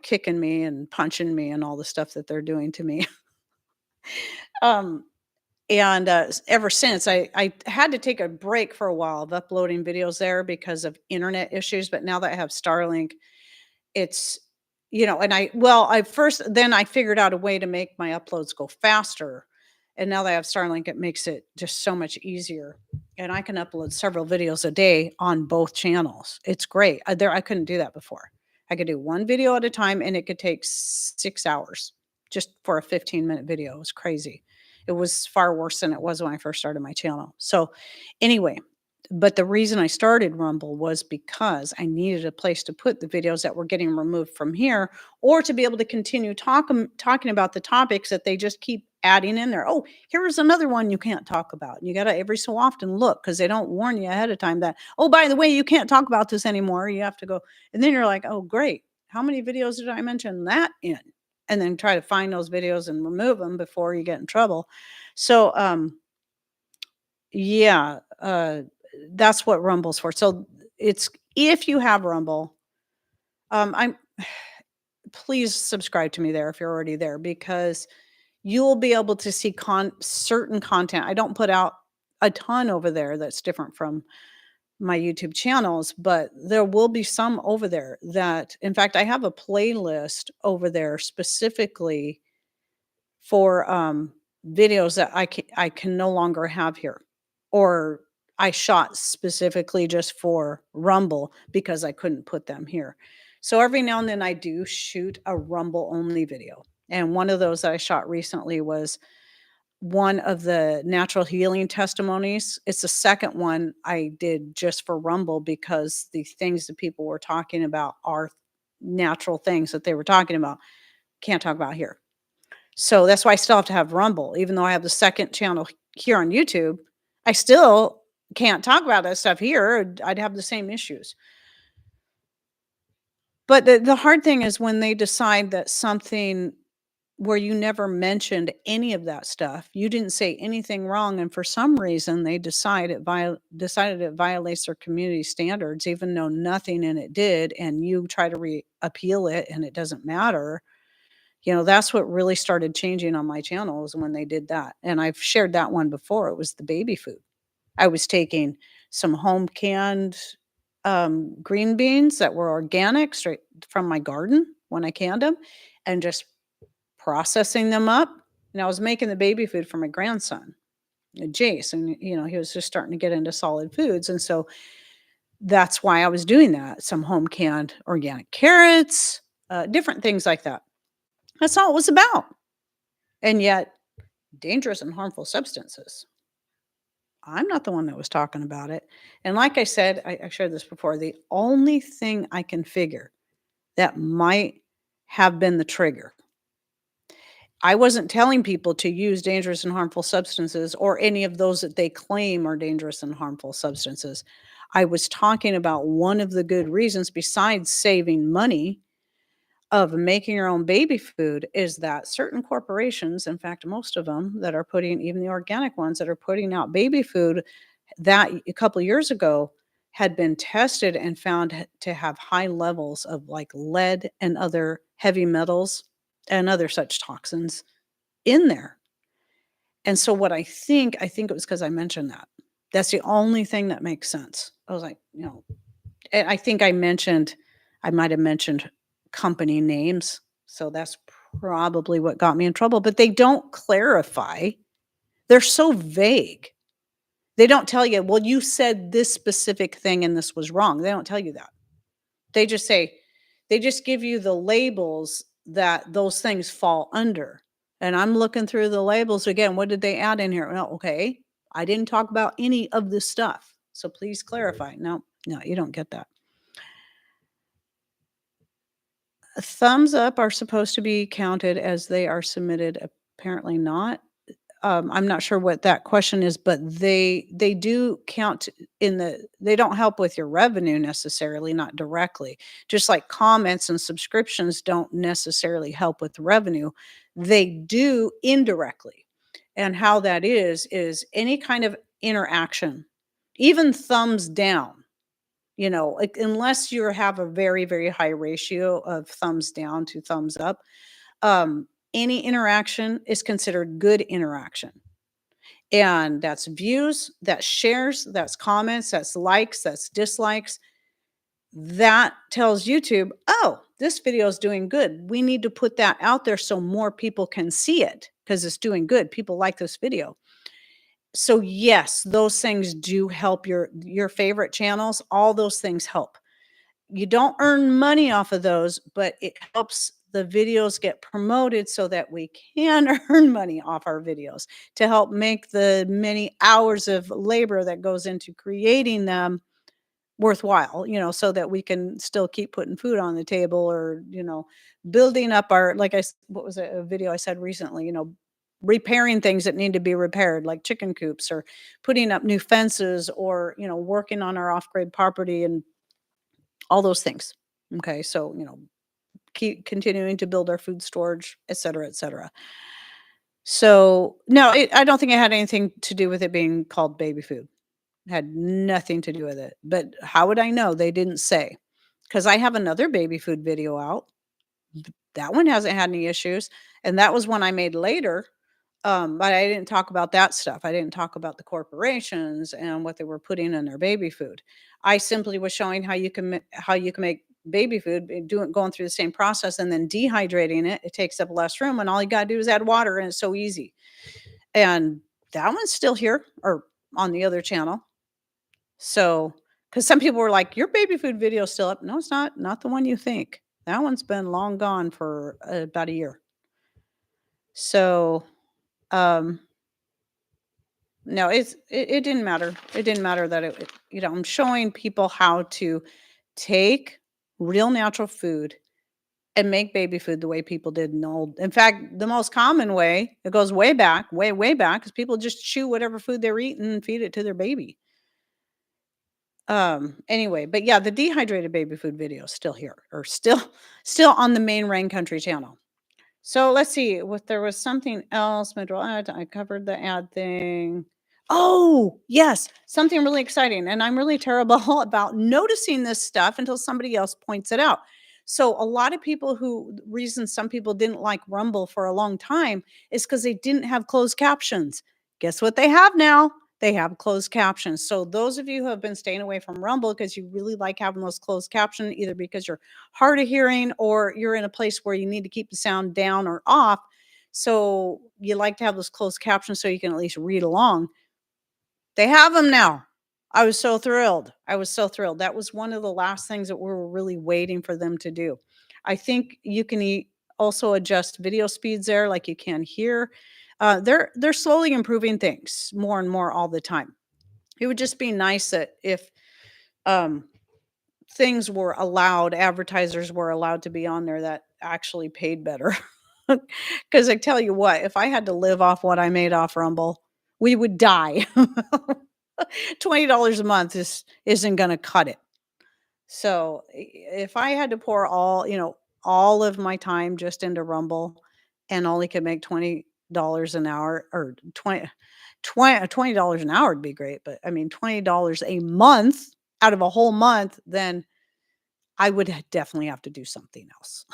kicking me and punching me and all the stuff that they're doing to me. Um, and ever since, I had to take a break for a while of uploading videos there because of internet issues. But now that I have Starlink, it's, and then I figured out a way to make my uploads go faster. And now that I have Starlink, it makes it just so much easier. And I can upload several videos a day on both channels. It's great. I couldn't do that before. I could do one video at a time and it could take 6 hours just for a 15-minute video. It was crazy. It was far worse than it was when I first started my channel. So anyway, but the reason I started Rumble was because I needed a place to put the videos that were getting removed from here, or to be able to continue talking about the topics that they just keep adding in there. Oh, here's another one you can't talk about. You got to every so often look because they don't warn you ahead of time that, oh, by the way, you can't talk about this anymore. You have to go. And then you're like, oh, great. How many videos did I mention that in? And then try to find those videos and remove them before you get in trouble. So, yeah, that's what Rumble's for. So it's if you have Rumble, I'm please subscribe to me there if you're already there because you'll be able to see certain content. I don't put out a ton over there that's different from my YouTube channels, but there will be some over there that, in fact, I have a playlist over there specifically for videos that I can no longer have here, or I shot specifically just for Rumble because I couldn't put them here. So every now and then I do shoot a Rumble only video. And one of those that I shot recently was one of the natural healing testimonies. It's the second one I did just for Rumble because the things that people were talking about are natural things that they were talking about. Can't talk about here. So that's why I still have to have Rumble, even though I have the second channel here on YouTube. I still can't talk about that stuff here. I'd have the same issues. But the hard thing is when they decide that something where you never mentioned any of that stuff, you didn't say anything wrong, and for some reason they decided it violates their community standards, even though nothing in it did, and you try to appeal it and it doesn't matter. That's what really started changing on my channel is when they did that. And I've shared that one before. It was the baby food. I was taking some home canned green beans that were organic straight from my garden when I canned them and just processing them up. And I was making the baby food for my grandson, Jace. And, he was just starting to get into solid foods. And so that's why I was doing that. Some home canned organic carrots, different things like that. That's all it was about. And yet, dangerous and harmful substances. I'm not the one that was talking about it. And like I said, I shared this before. The only thing I can figure that might have been the trigger I wasn't telling people to use dangerous and harmful substances or any of those that they claim are dangerous and harmful substances. I was talking about one of the good reasons, besides saving money, of making your own baby food is that certain corporations, in fact, most of them that are putting, even the organic ones that are putting out baby food, that a couple years ago had been tested and found to have high levels of like lead and other heavy metals and other such toxins in there. And so what I think it was because I mentioned that. That's the only thing that makes sense. I was like, and I think I might have mentioned company names, so that's probably what got me in trouble, but they don't clarify. They're so vague. They don't tell you, "Well, you said this specific thing and this was wrong." They don't tell you that. They just say they just give you the labels that those things fall under. And I'm looking through the labels again, what did they add in here? Well, okay, I didn't talk about any of this stuff. So please clarify. No, no, you don't get that. Thumbs up are supposed to be counted as they are submitted. Apparently not. I'm not sure what that question is, but they do count in they don't help with your revenue necessarily, not directly. Just like comments and subscriptions don't necessarily help with revenue, they do indirectly. And how that is any kind of interaction, even thumbs down, like, unless you have a very, very high ratio of thumbs down to thumbs up, any interaction is considered good interaction. And that's views, that's shares, that's comments, that's likes, that's dislikes. That tells YouTube, oh, this video is doing good. We need to put that out there so more people can see it because it's doing good. People like this video. So yes, those things do help your favorite channels. All those things help. You don't earn money off of those, but it helps the videos get promoted so that we can earn money off our videos to help make the many hours of labor that goes into creating them worthwhile, so that we can still keep putting food on the table or, building up our, like what was a video I said recently, repairing things that need to be repaired, like chicken coops or putting up new fences or, working on our off grid property and all those things. Okay. So, keep continuing to build our food storage, et cetera, et cetera. So, no, I don't think it had anything to do with it being called baby food. It had nothing to do with it. But how would I know? They didn't say. Because I have another baby food video out. That one hasn't had any issues. And that was one I made later. But I didn't talk about that stuff. I didn't talk about the corporations and what they were putting in their baby food. I simply was showing how you can make baby food, going through the same process and then dehydrating it. It takes up less room, and all you gotta do is add water, and it's so easy. And that one's still here or on the other channel. So, because some people were like, "Your baby food video is still up." No, it's not. Not the one you think. That one's been long gone for about a year. So, um, no, it didn't matter. It didn't matter that I'm showing people how to take real natural food and make baby food the way people did in the old. In fact, the most common way, it goes way back, way, way back, is people just chew whatever food they're eating and feed it to their baby. Anyway, but yeah, the dehydrated baby food video is still here or still on the main Rain Country channel. So let's see what there was something else. I covered the ad thing. Oh, yes, something really exciting. And I'm really terrible about noticing this stuff until somebody else points it out. So a lot of people reason some people didn't like Rumble for a long time is because they didn't have closed captions. Guess what they have now? They have closed captions. So those of you who have been staying away from Rumble because you really like having those closed captions, either because you're hard of hearing or you're in a place where you need to keep the sound down or off. So you like to have those closed captions so you can at least read along. They have them now. I was so thrilled. I was so thrilled. That was one of the last things that we were really waiting for them to do. I think you can also adjust video speeds there like you can here. They're slowly improving things more and more all the time. It would just be nice that if um, things were allowed, advertisers were allowed to be on there that actually paid better. Because I tell you what, if I had to live off what I made off Rumble, we would die. $20 a month isn't gonna cut it. So, if I had to pour all of my time just into Rumble and only could make $20 an hour or $20 an hour would be great, but I mean, $20 a month out of a whole month, then I would definitely have to do something else.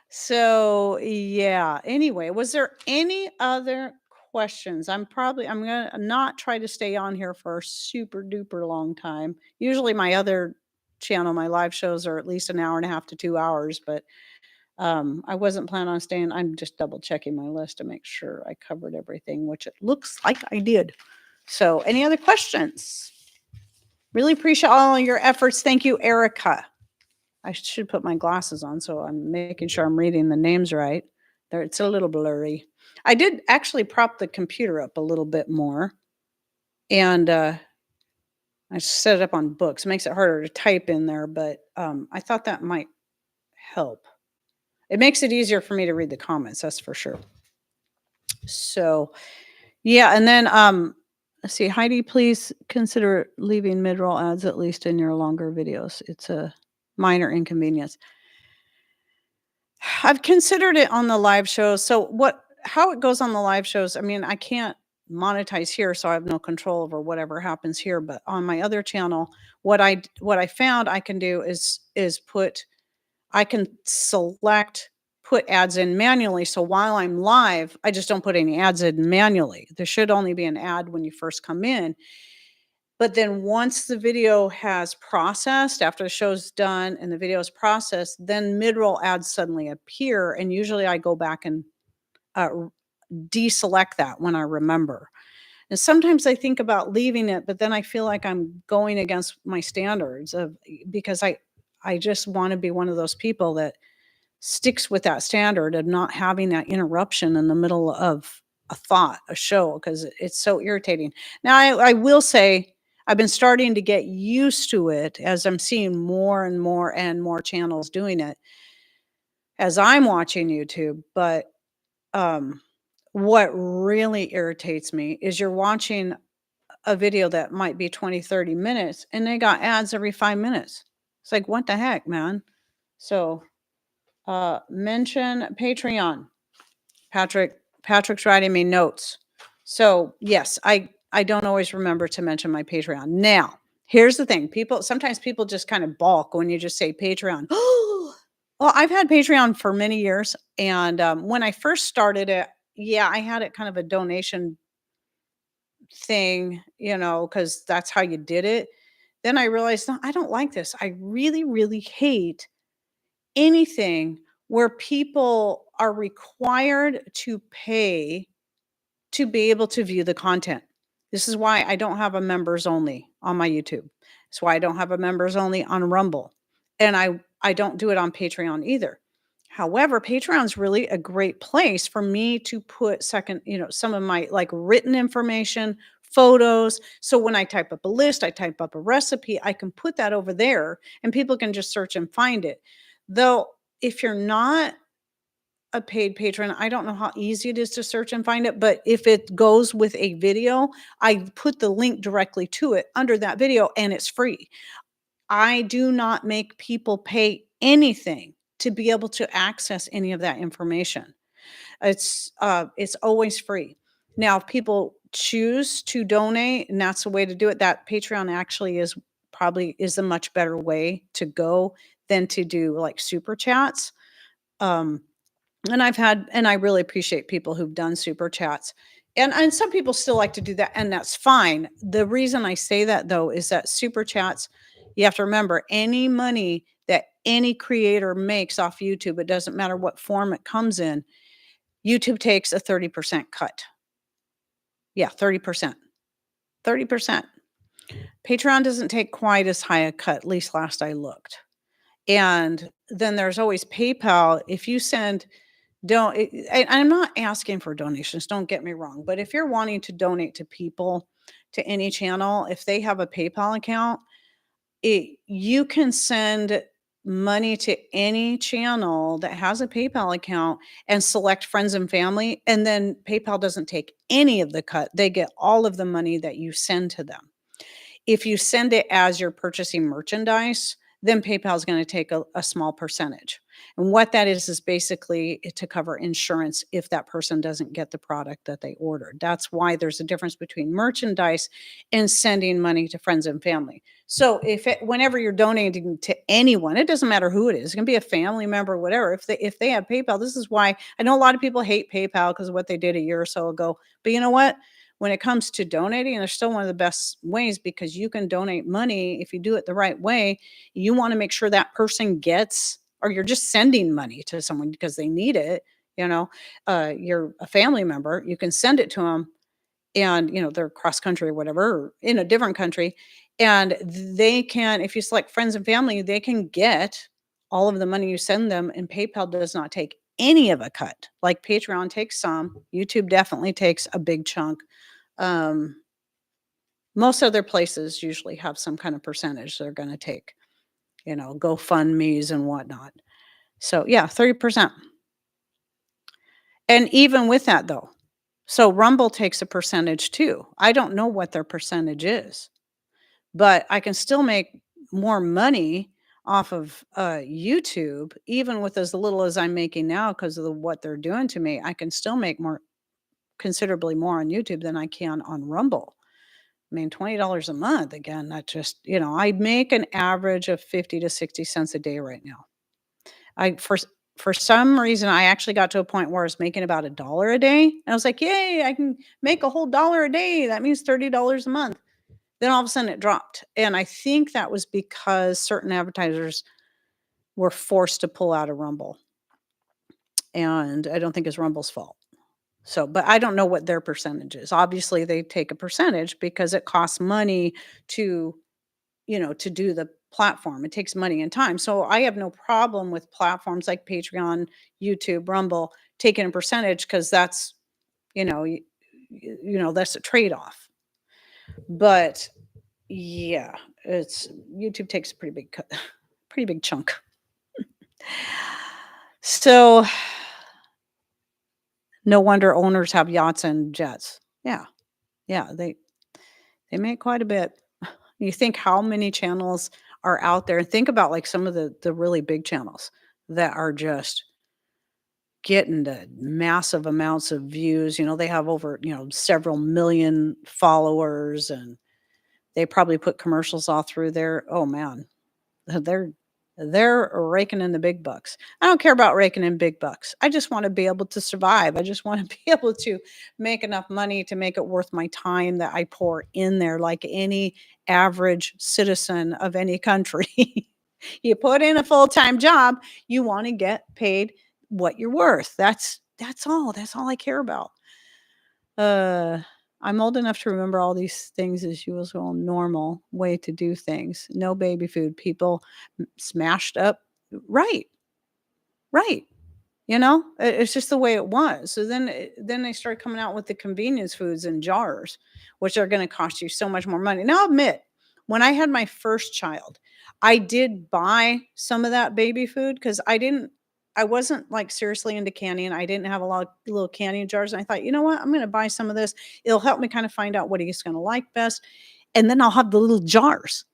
So, yeah. Anyway, was there any other questions? I'm gonna not try to stay on here for a super duper long time. Usually my other channel, my live shows are at least an hour and a half to 2 hours, but I wasn't planning on staying. I'm just double checking my list to make sure I covered everything, which it looks like I did. So, any other questions? Really appreciate all your efforts. Thank you, Erica. I should put my glasses on, so I'm making sure I'm reading the names right. There, it's a little blurry. I did actually prop the computer up a little bit more, and I set it up on books. It makes it harder to type in there, but I thought that might help. It makes it easier for me to read the comments, that's for sure. So, yeah, and then let's see, Heidi, please consider leaving mid-roll ads at least in your longer videos. It's a minor inconvenience. I've considered it on the live shows. So how it goes on the live shows, I mean, I can't monetize here, so I have no control over whatever happens here. But on my other channel, what I found I can do is I can put ads in manually. So while I'm live, I just don't put any ads in manually. There should only be an ad when you first come in. But then once the video has processed, after the show's done and the video is processed, then mid-roll ads suddenly appear. And usually I go back and deselect that when I remember. And sometimes I think about leaving it, but then I feel like I'm going against my standards because I just want to be one of those people that sticks with that standard of not having that interruption in the middle of a show, because it's so irritating. Now, I will say I've been starting to get used to it as I'm seeing more and more and more channels doing it as I'm watching YouTube. But what really irritates me is you're watching a video that might be 20, 30 minutes and they got ads every 5 minutes. It's like, what the heck, man? So mention Patreon. Patrick's writing me notes. So yes, I don't always remember to mention my Patreon. Now, here's the thing. Sometimes people just kind of balk when you just say Patreon. Well, I've had Patreon for many years. And when I first started it, yeah, I had it kind of a donation thing, because that's how you did it. Then I realized, no, I don't like this. I really, really hate anything where people are required to pay to be able to view the content. This is why I don't have a members only on my YouTube. It's why I don't have a members only on Rumble. And I don't do it on Patreon either. However, Patreon's really a great place for me to put some of my like written information, photos. So when I type up a list, I type up a recipe, I can put that over there and people can just search and find it. Though if you're not a paid patron, I don't know how easy it is to search and find it, but if it goes with a video, I put the link directly to it under that video and it's free. I do not make people pay anything to be able to access any of that information. It's always free. Now, if people choose to donate, and that's the way to do it, that Patreon actually is a much better way to go than to do like super chats. And I really appreciate people who've done super chats. And some people still like to do that, and that's fine. The reason I say that though is that super chats, you have to remember, any money that any creator makes off YouTube, it doesn't matter what form it comes in, YouTube takes a 30% cut. Yeah, 30%. 30%. Patreon doesn't take quite as high a cut, at least last I looked. And then there's always PayPal. If you send I'm not asking for donations, don't get me wrong, but if you're wanting to donate to people, to any channel, if they have a PayPal account, you can send money to any channel that has a PayPal account and select friends and family, and then PayPal doesn't take any of the cut. They get all of the money that you send to them. If you send it as you're purchasing merchandise, then PayPal is going to take a small percentage. And what that is basically to cover insurance if that person doesn't get the product that they ordered. That's why there's a difference between merchandise and sending money to friends and family. So whenever you're donating to anyone, it doesn't matter who it is. It can be a family member, whatever. If they have PayPal, this is why I know a lot of people hate PayPal because of what they did a year or so ago. But you know what? When it comes to donating, they're still one of the best ways because you can donate money if you do it the right way. You want to make sure that person gets, or you're just sending money to someone because they need it. You know, you're a family member, you can send it to them, and they're cross country or whatever, or in a different country, and they can, if you select friends and family, they can get all of the money you send them, and PayPal does not take any of a cut. Like Patreon takes some, YouTube definitely takes a big chunk. um, Most other places usually have some kind of percentage they're going to take, GoFundMe's and whatnot. So yeah, 30%. And even with that though, so Rumble takes a percentage too. I don't know what their percentage is, but I can still make more money off of YouTube, even with as little as I'm making now because of what they're doing to me. I can still make considerably more on YouTube than I can on Rumble. I mean, $20 a month, again, that just, I make an average of 50 to 60 cents a day right now. I for some reason I actually got to a point where I was making about $1 a day. And I was like, yay, I can make a whole dollar a day. That means $30 a month. Then all of a sudden it dropped. And I think that was because certain advertisers were forced to pull out of Rumble. And I don't think it's Rumble's fault. So, but I don't know what their percentage is. Obviously, they take a percentage because it costs money to, to do the platform. It takes money and time. So I have no problem with platforms like Patreon, YouTube, Rumble taking a percentage because that's, you know, that's a trade-off. But yeah, YouTube takes a pretty big cut, pretty big chunk. So no wonder owners have yachts and jets. Yeah. Yeah, they make quite a bit. You think how many channels are out there, and think about like some of the really big channels that are just getting the massive amounts of views. They have over, several million followers, and they probably put commercials all through there. Oh man, they're they're raking in the big bucks. I don't care about raking in big bucks. I just want to be able to survive. I just want to be able to make enough money to make it worth my time that I pour in there, like any average citizen of any country. You put in a full-time job, you want to get paid what you're worth. That's all. That's all I care about. Uh I'm old enough to remember all these things as usual, normal way to do things. No baby food. People smashed up. Right, right. It's just the way it was. So then they started coming out with the convenience foods in jars, which are going to cost you so much more money. Now, I'll admit, when I had my first child, I did buy some of that baby food because I wasn't like seriously into canning. I didn't have a lot of little canning jars. And I thought, you know what? I'm going to buy some of this. It'll help me kind of find out what he's going to like best. And then I'll have the little jars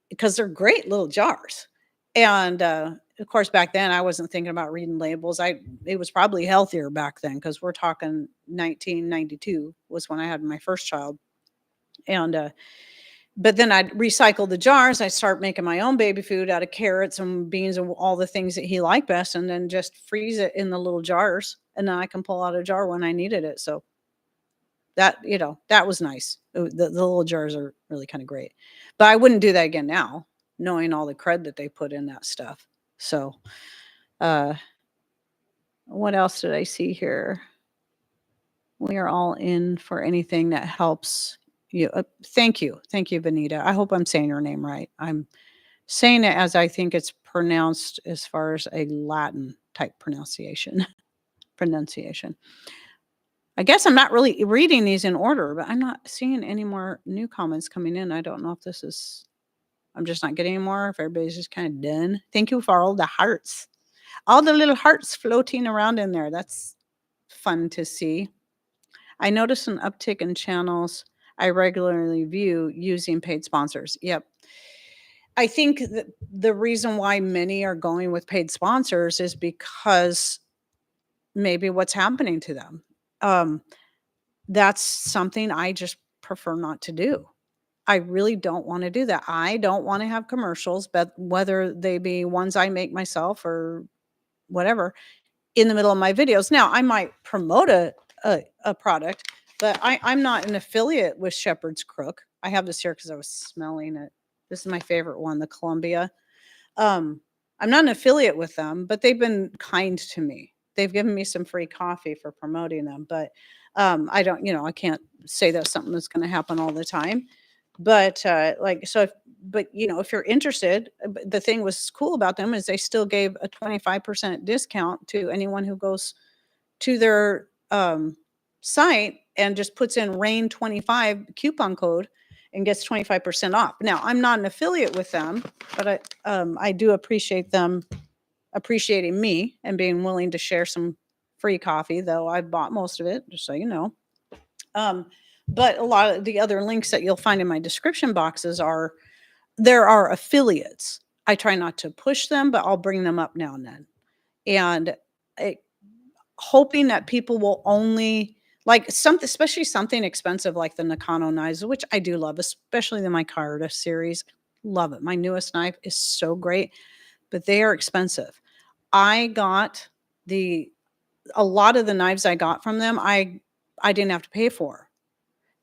because they're great little jars. And of course, back then I wasn't thinking about reading labels. It was probably healthier back then because we're talking 1992 was when I had my first child. And but then I'd recycle the jars. I start making my own baby food out of carrots and beans and all the things that he liked best, and then just freeze it in the little jars, and then I can pull out a jar when I needed it. So that was nice. The little jars are really kind of great, but I wouldn't do that again now, knowing all the cred that they put in that stuff. So, uh, what else did I see here? We are all in for anything that helps you. Thank you. Thank you, Vanita. I hope I'm saying your name right. I'm saying it as I think it's pronounced as far as a Latin type pronunciation. Pronunciation. I guess I'm not really reading these in order, but I'm not seeing any more new comments coming in. I don't know if this is I'm just not getting any more. If everybody's just kind of done. Thank you for all the hearts. All the little hearts floating around in there. That's fun to see. I noticed an uptick in channels I regularly view using paid sponsors. Yep. I think that the reason why many are going with paid sponsors is because maybe what's happening to them. Um, that's something I just prefer not to do. I really don't want to do that. I don't want to have commercials, but whether they be ones I make myself or whatever, in the middle of my videos. Now, I might promote a product, but I'm not an affiliate with Shepherd's Crook. I have this here because I was smelling it. This is my favorite one, the Columbia. Um, I'm not an affiliate with them, but they've been kind to me. They've given me some free coffee for promoting them, but I don't, I can't say that's something that's going to happen all the time. But if you're interested, the thing was cool about them is they still gave a 25% discount to anyone who goes to their site and just puts in rain 25 coupon code and gets 25% off. Now, I'm not an affiliate with them, but I do appreciate them appreciating me and being willing to share some free coffee, though I bought most of it, just so you know. But a lot of the other links that you'll find in my description boxes there are affiliates. I try not to push them, but I'll bring them up now and then. And hoping that people will only like something, especially something expensive like the Nakano knives, which I do love, especially the micarta series. Love it. My newest knife is so great, but they are expensive. I got a lot of the knives I got from them, I didn't have to pay for.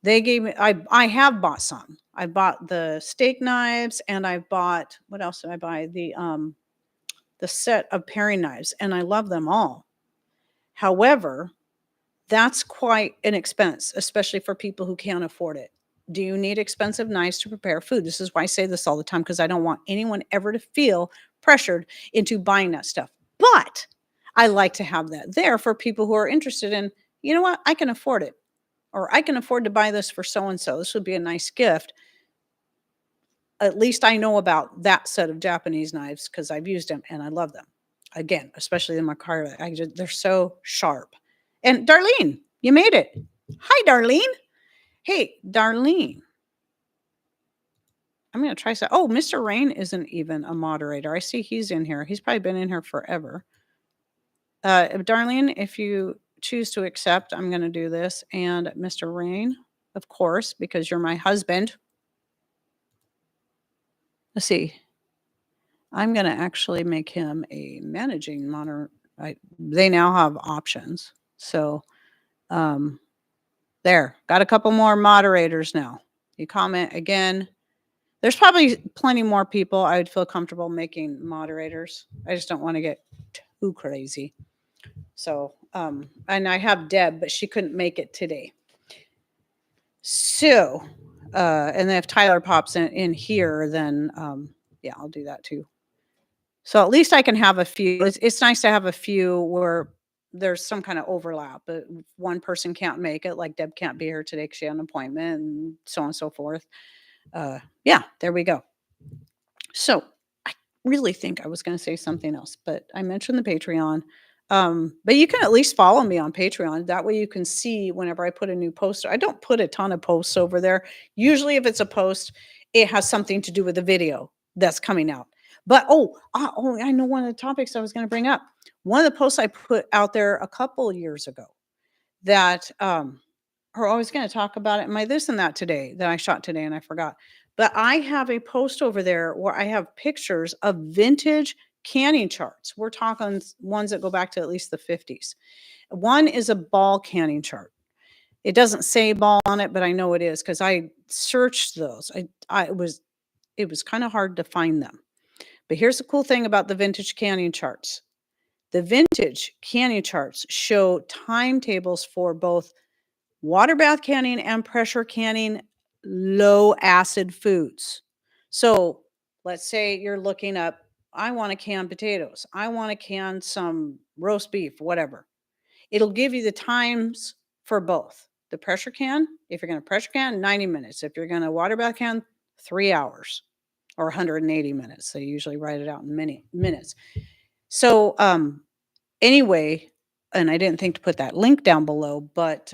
They gave me I have bought some. I bought the steak knives and I bought what else did I buy? The set of paring knives, and I love them all. However, that's quite an expense, especially for people who can't afford it. Do you need expensive knives to prepare food? This is why I say this all the time, because I don't want anyone ever to feel pressured into buying that stuff. But I like to have that there for people who are interested in, you know what, I can afford it. Or I can afford to buy this for so and so. This would be a nice gift. At least I know about that set of Japanese knives because I've used them and I love them. Again, especially the micarta. They're so sharp. And Darlene, you made it. Hi, Darlene. Hey, Darlene. I'm going to try some. Oh, Mr. Rain isn't even a moderator. I see he's in here. He's probably been in here forever. Darlene, if you choose to accept, I'm going to do this. And Mr. Rain, of course, because you're my husband. Let's see. I'm going to actually make him a managing moderator. They now have options. So there, got a couple more moderators now. You comment again. There's probably plenty more people I would feel comfortable making moderators. I just don't want to get too crazy. So, and I have Deb, but she couldn't make it today. So, and then if Tyler pops in here, then yeah, I'll do that too. So at least I can have a few. It's nice to have a few where there's some kind of overlap, but one person can't make it, like Deb can't be here today because she had an appointment and so on and so forth. Yeah, there we go. So I really think I was going to say something else, but I mentioned the Patreon. But you can at least follow me on Patreon. That way you can see whenever I put a new post. I don't put a ton of posts over there. Usually if it's a post, it has something to do with the video that's coming out. But I know one of the topics I was going to bring up. One of the posts I put out there a couple of years ago that I was going to talk about it. My this and that today that I shot today and I forgot. But I have a post over there where I have pictures of vintage canning charts. We're talking ones that go back to at least the 50s. One is a ball canning chart. It doesn't say ball on it, but I know it is because I searched those. It was kind of hard to find them. But here's the cool thing about the vintage canning charts. The vintage canning charts show timetables for both water bath canning and pressure canning low acid foods. So let's say you're looking up, I want to can potatoes. I want to can some roast beef, whatever. It'll give you the times for both. The pressure can, if you're going to pressure can, 90 minutes. If you're going to water bath can, 3 hours. or 180 minutes. They usually write it out in minutes. So, anyway, and I didn't think to put that link down below, but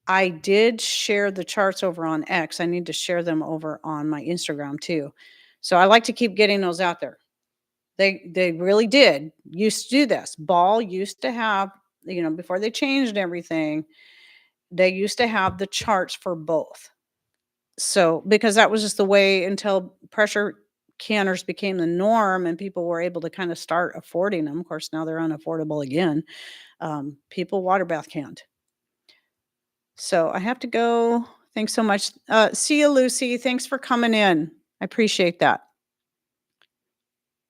I did share the charts over on X. I need to share them over on my Instagram too. So I like to keep getting those out there. They really did used to do this. Ball used to have, before they changed everything, they used to have the charts for both. So because that was just the way until pressure canners became the norm and people were able to kind of start affording them. Of course, now they're unaffordable again. People water bath canned. So I have to go. Thanks so much. See you, Lucy. Thanks for coming in. I appreciate that.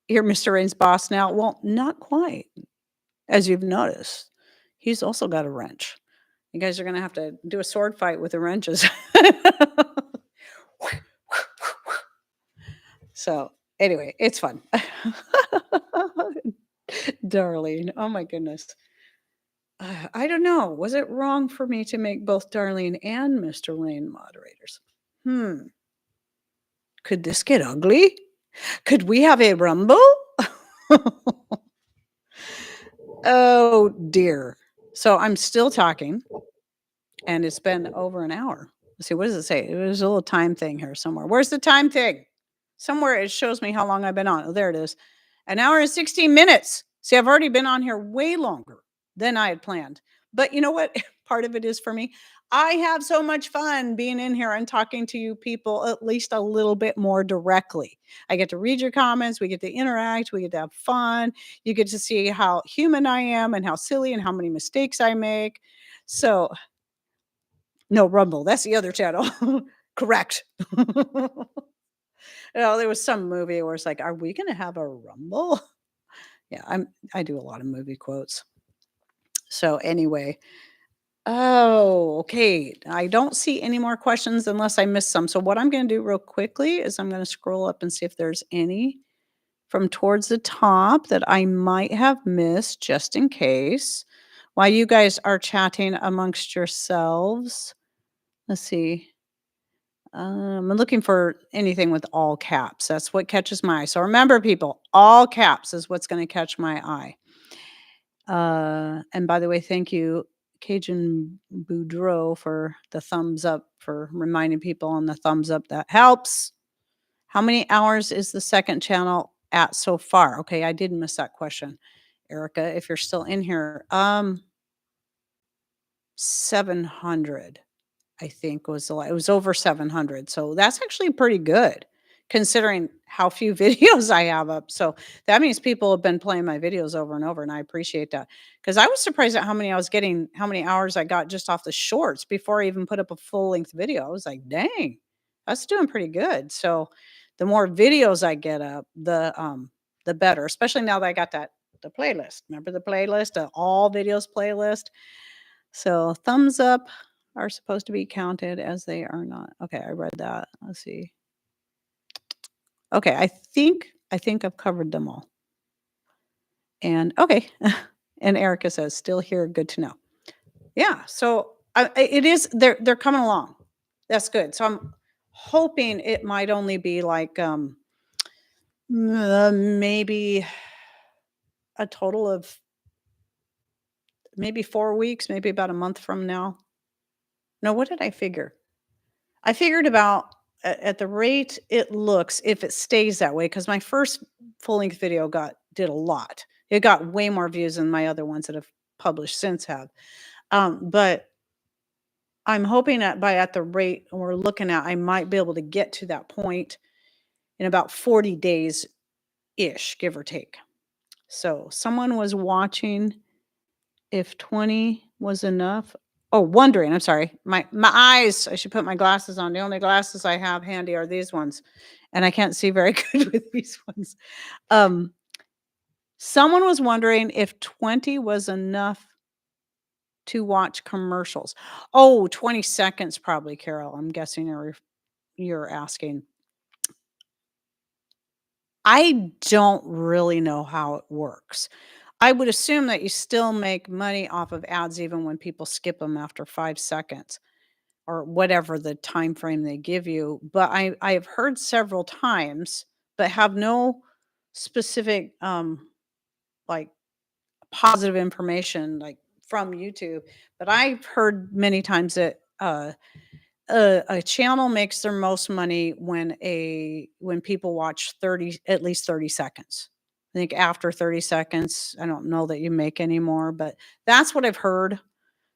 You're Mr. Rain's boss now. Well, not quite, as you've noticed. He's also got a wrench. You guys are going to have to do a sword fight with the wrenches. So, anyway, it's fun. Darlene. Oh my goodness. I don't know. Was it wrong for me to make both Darlene and Mr. Rain moderators? Could this get ugly? Could we have a rumble? Oh dear. So I'm still talking, and it's been over an hour. Let's see, what does it say? There's a little time thing here somewhere. Where's the time thing? Somewhere it shows me how long I've been on. Oh, there it is. An hour and 16 minutes. See, I've already been on here way longer than I had planned. But you know what? Part of it is for me. I have so much fun being in here and talking to you people at least a little bit more directly. I get to read your comments. We get to interact. We get to have fun. You get to see how human I am and how silly and how many mistakes I make. So, no, Rumble. That's the other channel. Correct. There was some movie where it's like, "Are we gonna have a rumble?" Yeah, I do a lot of movie quotes. So anyway, okay. I don't see any more questions unless I missed some. So what I'm gonna do real quickly is I'm gonna scroll up and see if there's any from towards the top that I might have missed just in case. While you guys are chatting amongst yourselves. Let's see. I'm looking for anything with all caps. That's what catches my eye. So remember, people, all caps is what's going to catch my eye. And by the way, thank you, Cajun Boudreau, for the thumbs up, for reminding people on the thumbs up. That helps. How many hours is the second channel at so far? Okay, I did miss that question, Erica. If you're still in here, 700. I think was it was over 700. So that's actually pretty good considering how few videos I have up. So that means people have been playing my videos over and over, and I appreciate that. Because I was surprised at how many I was getting, how many hours I got just off the shorts before I even put up a full-length video. I was like, dang, that's doing pretty good. So the more videos I get up, the better, especially now that I got the playlist. Remember the playlist, the all videos playlist. So thumbs up are supposed to be counted as they are not. Okay, I read that. Let's see. Okay, I think I've covered them all. And okay. And Erica says, still here, good to know. Yeah, so it is, they're coming along. That's good. So I'm hoping it might only be like maybe a total of maybe 4 weeks, maybe about a month from now. No, what did I figure? I figured about at the rate it looks, if it stays that way, because my first full-length video did a lot. It got way more views than my other ones that have published since have. But I'm hoping that at the rate we're looking at, I might be able to get to that point in about 40 days ish, give or take. So someone was watching if 20 was enough. Oh, wondering. I'm sorry. My eyes. I should put my glasses on. The only glasses I have handy are these ones, and I can't see very good with these ones. Someone was wondering if 20 was enough to watch commercials. Oh, 20 seconds probably, Carol. I'm guessing you're asking. I don't really know how it works. I would assume that you still make money off of ads even when people skip them after 5 seconds or whatever the time frame they give you. But I've heard several times but have no specific, like, positive information, like, from YouTube. But I've heard many times that, a channel makes their most money when people watch 30, at least 30 seconds. I think after 30 seconds, I don't know that you make any more, but that's what I've heard.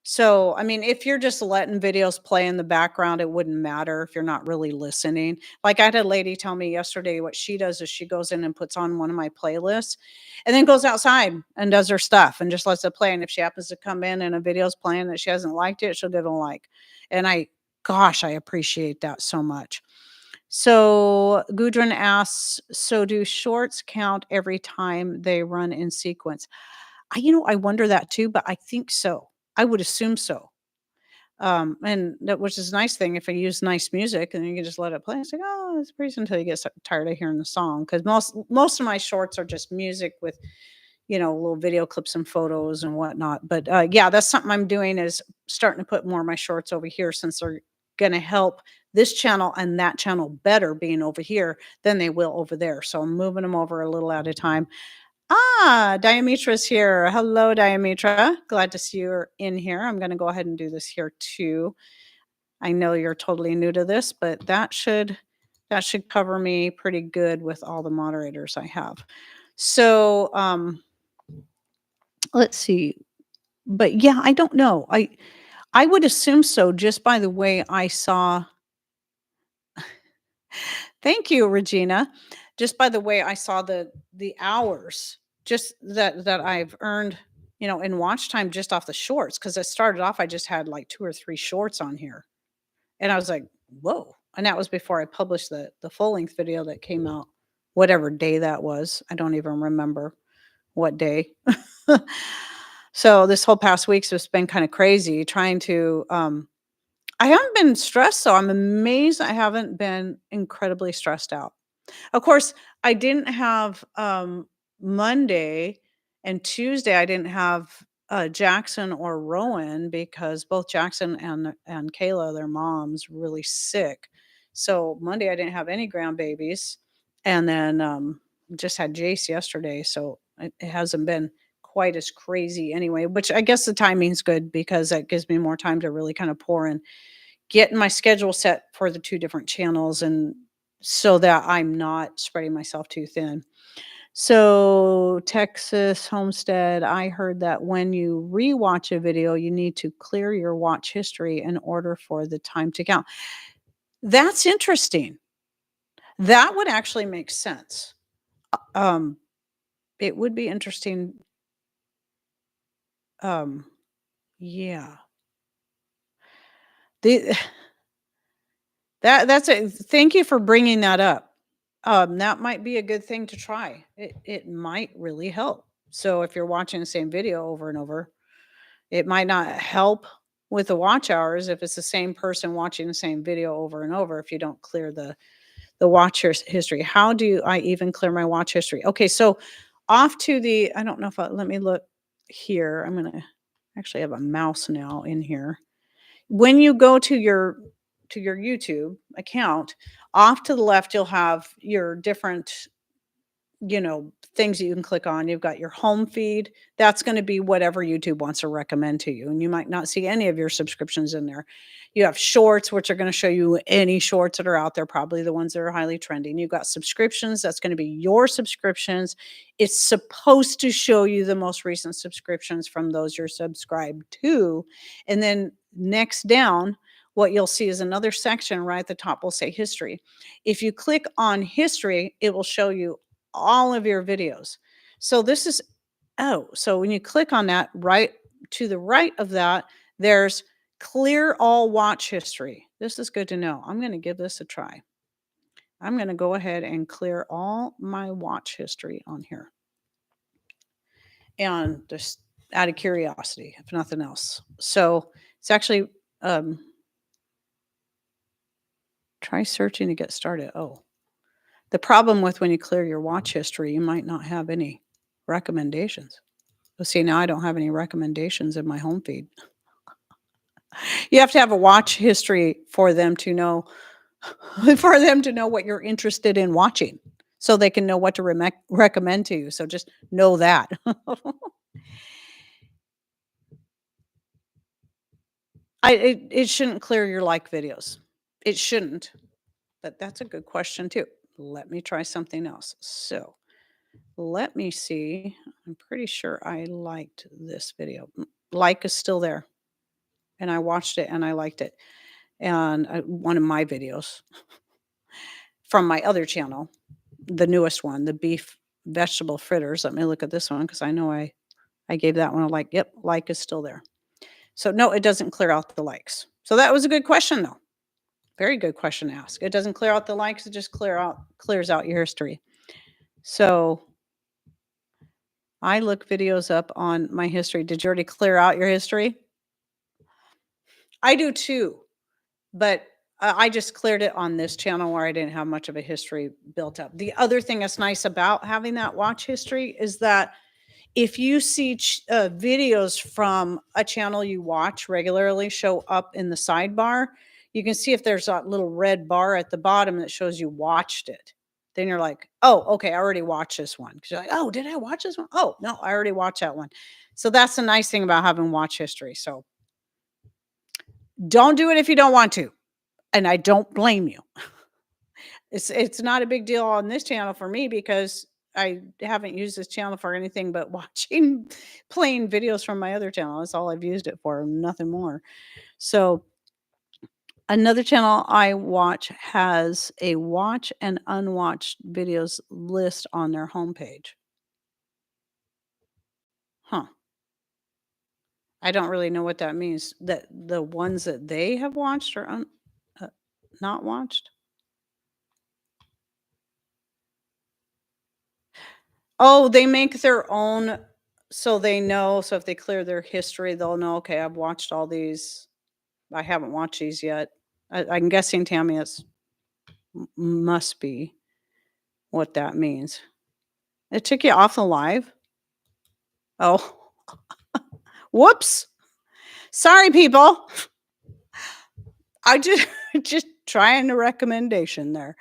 So, I mean, if you're just letting videos play in the background, it wouldn't matter if you're not really listening. Like, I had a lady tell me yesterday what she does is she goes in and puts on one of my playlists and then goes outside and does her stuff and just lets it play. And if she happens to come in and a video's playing that she hasn't liked it, she'll give it a like. And gosh, I appreciate that so much. So Gudrun asks, so do shorts count every time they run in sequence? I wonder that too, but I think so. I would assume so. And that which is a nice thing if I use nice music and you can just let it play. It's like, oh, it's pretty until you get tired of hearing the song. Because most of my shorts are just music with, little video clips and photos and whatnot. But yeah, that's something I'm doing is starting to put more of my shorts over here since they're gonna help this channel and that channel better being over here than they will over there. So I'm moving them over a little at a time. Diametra's here. Hello, Diametra. Glad to see you're in here. I'm going to go ahead and do this here too. I know you're totally new to this, but that should cover me pretty good with all the moderators I have. So, let's see. But yeah, I don't know. I would assume so just by the way I saw. Thank you, Regina. Just by the way I saw the hours just that I've earned, in watch time just off the shorts. Because I started off, I just had like 2 or 3 shorts on here, and I was like, "Whoa." And that was before I published the full-length video that came out whatever day that was. I don't even remember what day. So this whole past week's just been kinda crazy trying to, I haven't been stressed, so I'm amazed I haven't been incredibly stressed out. Of course, I didn't have, Monday and Tuesday, I didn't have, Jackson or Rowan because both Jackson and Kayla, their mom's really sick. So Monday, I didn't have any grandbabies, and then, just had Jace yesterday, so it hasn't been quite as crazy anyway, which I guess the timing's good because that gives me more time to really kind of pour in getting my schedule set for the 2 different channels and so that I'm not spreading myself too thin. So, Texas Homestead, I heard that when you rewatch a video, you need to clear your watch history in order for the time to count. That's interesting. That would actually make sense. Um, it would be interesting. Um, yeah. The that's a thank you for bringing that up. That might be a good thing to try. It might really help. So if you're watching the same video over and over, it might not help with the watch hours if it's the same person watching the same video over and over if you don't clear the watch history. How do I even clear my watch history? Okay, so off to the I don't know if let me look here. I'm gonna actually have a mouse now in here. When you go to your YouTube account, off to the left, you'll have your different, things that you can click on. You've got your home feed. That's going to be whatever YouTube wants to recommend to you. And you might not see any of your subscriptions in there. You have shorts, which are going to show you any shorts that are out there, probably the ones that are highly trending. You've got subscriptions. That's going to be your subscriptions. It's supposed to show you the most recent subscriptions from those you're subscribed to. And then next down, what you'll see is another section right at the top will say history. If you click on history, it will show you all of your videos. So this is so when you click on that, right to the right of that, there's clear all watch history. This is good to know. I'm going to give this a try. I'm going to go ahead and clear all my watch history on here. And just out of curiosity, if nothing else. So it's actually try searching to get started. Oh, the problem with when you clear your watch history, you might not have any recommendations. Well, see, now I don't have any recommendations in my home feed. You have to have a watch history for them to know what you're interested in watching. so they can know what to recommend to you. So just know that. It shouldn't clear your like videos. It shouldn't, but that's a good question too. Let me try something else. So let me see. I'm pretty sure I liked this video. Like is still there, and I watched it and I liked it. And one of my videos from my other channel, the newest one, the beef vegetable fritters. Let me look at this one because I know I gave that one a like. Yep, like is still there. So no, it doesn't clear out the likes. So that was a good question though. Very good question to ask. It doesn't clear out the likes, it just clears out your history. So I look videos up on my history. Did you already clear out your history? I do too, but I just cleared it on this channel where I didn't have much of a history built up. The other thing that's nice about having that watch history is that if you see videos from a channel you watch regularly show up in the sidebar, you can see if there's a little red bar at the bottom that shows you watched it. Then you're like, oh, okay, I already watched this one. Because you're like, oh, did I watch this one? Oh, no, I already watched that one. So that's the nice thing about having watch history. So don't do it if you don't want to. And I don't blame you. It's not a big deal on this channel for me because I haven't used this channel for anything but watching playing videos from my other channel. That's all I've used it for, nothing more. So another channel I watch has a watch and unwatched videos list on their homepage. Huh. I don't really know what that means. That the ones that they have watched or not watched. Oh, they make their own so they know. So if they clear their history, they'll know, okay, I've watched all these. I haven't watched these yet. I'm guessing, Tammy, it's must be what that means. It took you off the live? Oh, whoops. Sorry, people. I just just trying a recommendation there.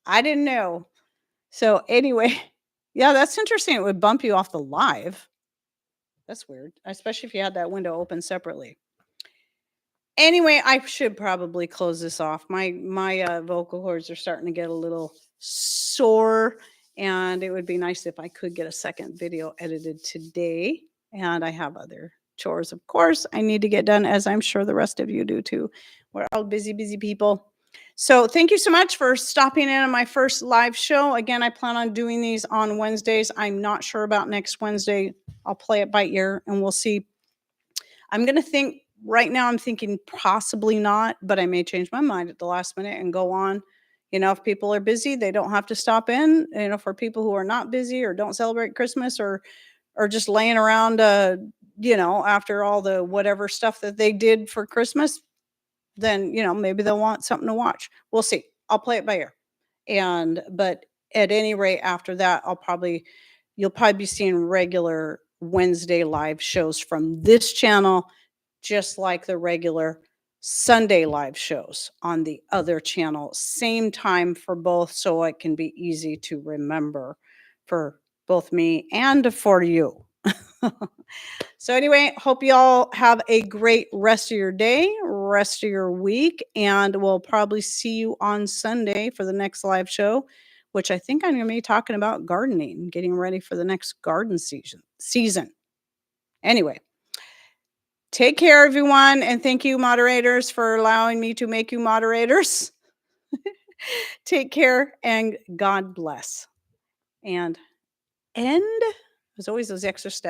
I didn't know. So anyway, yeah, that's interesting. It would bump you off the live. That's weird, especially if you had that window open separately. Anyway, I should probably close this off. My vocal cords are starting to get a little sore, and it would be nice if I could get a second video edited today. And I have other chores, of course, I need to get done, as I'm sure the rest of you do too. We're all busy, busy people. So thank you so much for stopping in on my first live show. Again, I plan on doing these on Wednesdays. I'm not sure about next Wednesday. I'll play it by ear and we'll see. I'm going to think right now, I'm thinking possibly not, but I may change my mind at the last minute and go on. You know, if people are busy, they don't have to stop in. You know, for people who are not busy or don't celebrate Christmas or just laying around, you know, after all the whatever stuff that they did for Christmas, then, you know, maybe they'll want something to watch. We'll see. I'll play it by ear. But at any rate, after that, you'll probably be seeing regular Wednesday live shows from this channel, just like the regular Sunday live shows on the other channel. Same time for both, so it can be easy to remember for both me and for you. So anyway, hope you all have a great rest of your day, rest of your week, and we'll probably see you on Sunday for the next live show, which I think I'm going to be talking about gardening, getting ready for the next garden season. Anyway, take care, everyone, and thank you, moderators, for allowing me to make you moderators. Take care, and God bless. And end. There's always those extra steps.